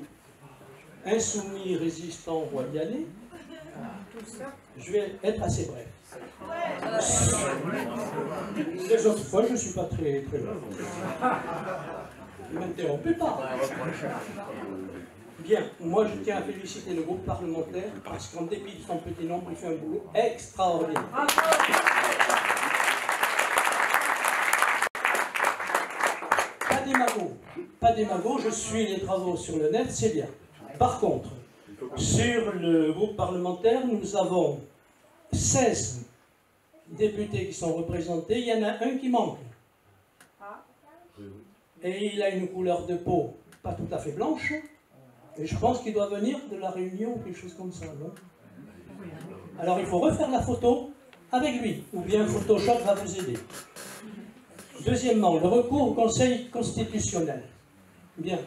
S6: Insoumis, résistant, on va y aller. Je vais être assez bref. Les autres fois, je ne suis pas très long. Ne m'interrompez pas. Bien, moi je tiens à féliciter le groupe parlementaire parce qu'en dépit de son petit nombre, il fait un boulot extraordinaire. Pas démago, je suis les travaux sur le net, c'est bien. Par contre, sur le groupe parlementaire, nous avons 16 députés qui sont représentés, il y en a un qui manque. Et il a une couleur de peau pas tout à fait blanche. Et je pense qu'il doit venir de la Réunion ou quelque chose comme ça, non? Alors il faut refaire la photo avec lui, ou bien Photoshop va vous aider. Deuxièmement, le recours au Conseil constitutionnel. Bien,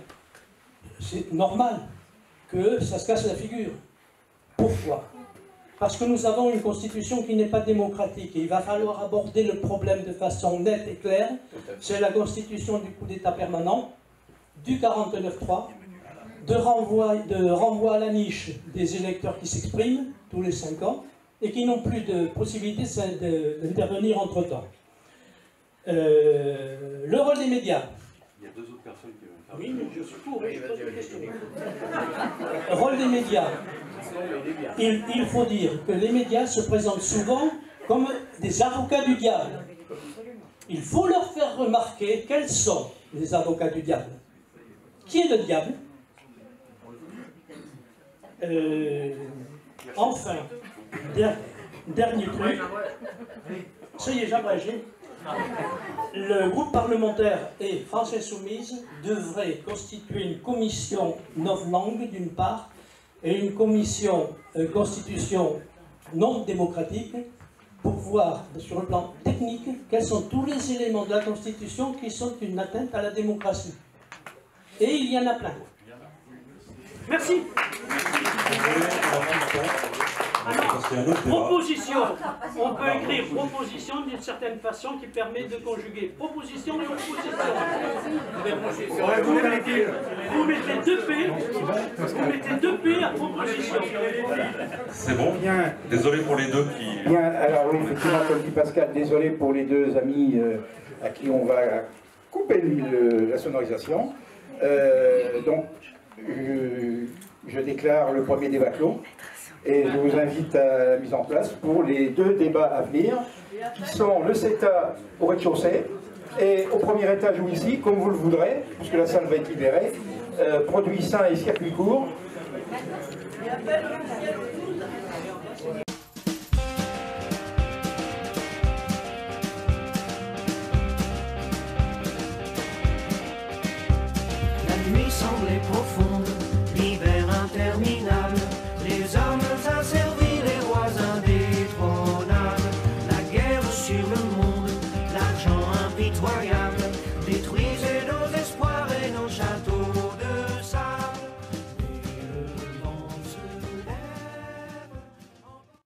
S6: c'est normal que ça se casse la figure. Pourquoi? Parce que nous avons une constitution qui n'est pas démocratique et il va falloir aborder le problème de façon nette et claire. C'est la constitution du coup d'État permanent, du 49.3, de renvoi à la niche des électeurs qui s'expriment tous les 5 ans et qui n'ont plus de possibilité d'intervenir entre-temps. Le rôle des médias.
S4: Il y a 2 autres personnes qui veulent faire.
S6: Oui, mais je suis pour, je pose des questions. Rôle des médias. Il faut dire que les médias se présentent souvent comme des avocats du diable. Il faut leur faire remarquer quels sont les avocats du diable. Qui est le diable? Enfin, dernier truc. Ça y est, j'abrège. Le groupe parlementaire et France Insoumise devrait constituer une commission novlangue d'une part et une commission constitution non démocratique pour voir sur le plan technique quels sont tous les éléments de la Constitution qui sont une atteinte à la démocratie. Et il y en a plein. Merci. Alors, proposition. On peut écrire proposition d'une certaine façon qui permet de conjuguer proposition et opposition. Vous mettez 2 P, vous mettez 2 P à proposition.
S4: C'est bon? Bien. Désolé pour les deux qui...
S1: Bien, alors oui, effectivement, comme dit Pascal, désolé pour les 2 amis à qui on va couper la sonorisation. Donc, je déclare le premier débat clos et je vous invite à la mise en place pour les 2 débats à venir qui sont le CETA au rez-de-chaussée et au premier étage ou ici, comme vous le voudrez, puisque la salle va être libérée, produits sains et circuits courts.
S10: La nuit semblait profonde.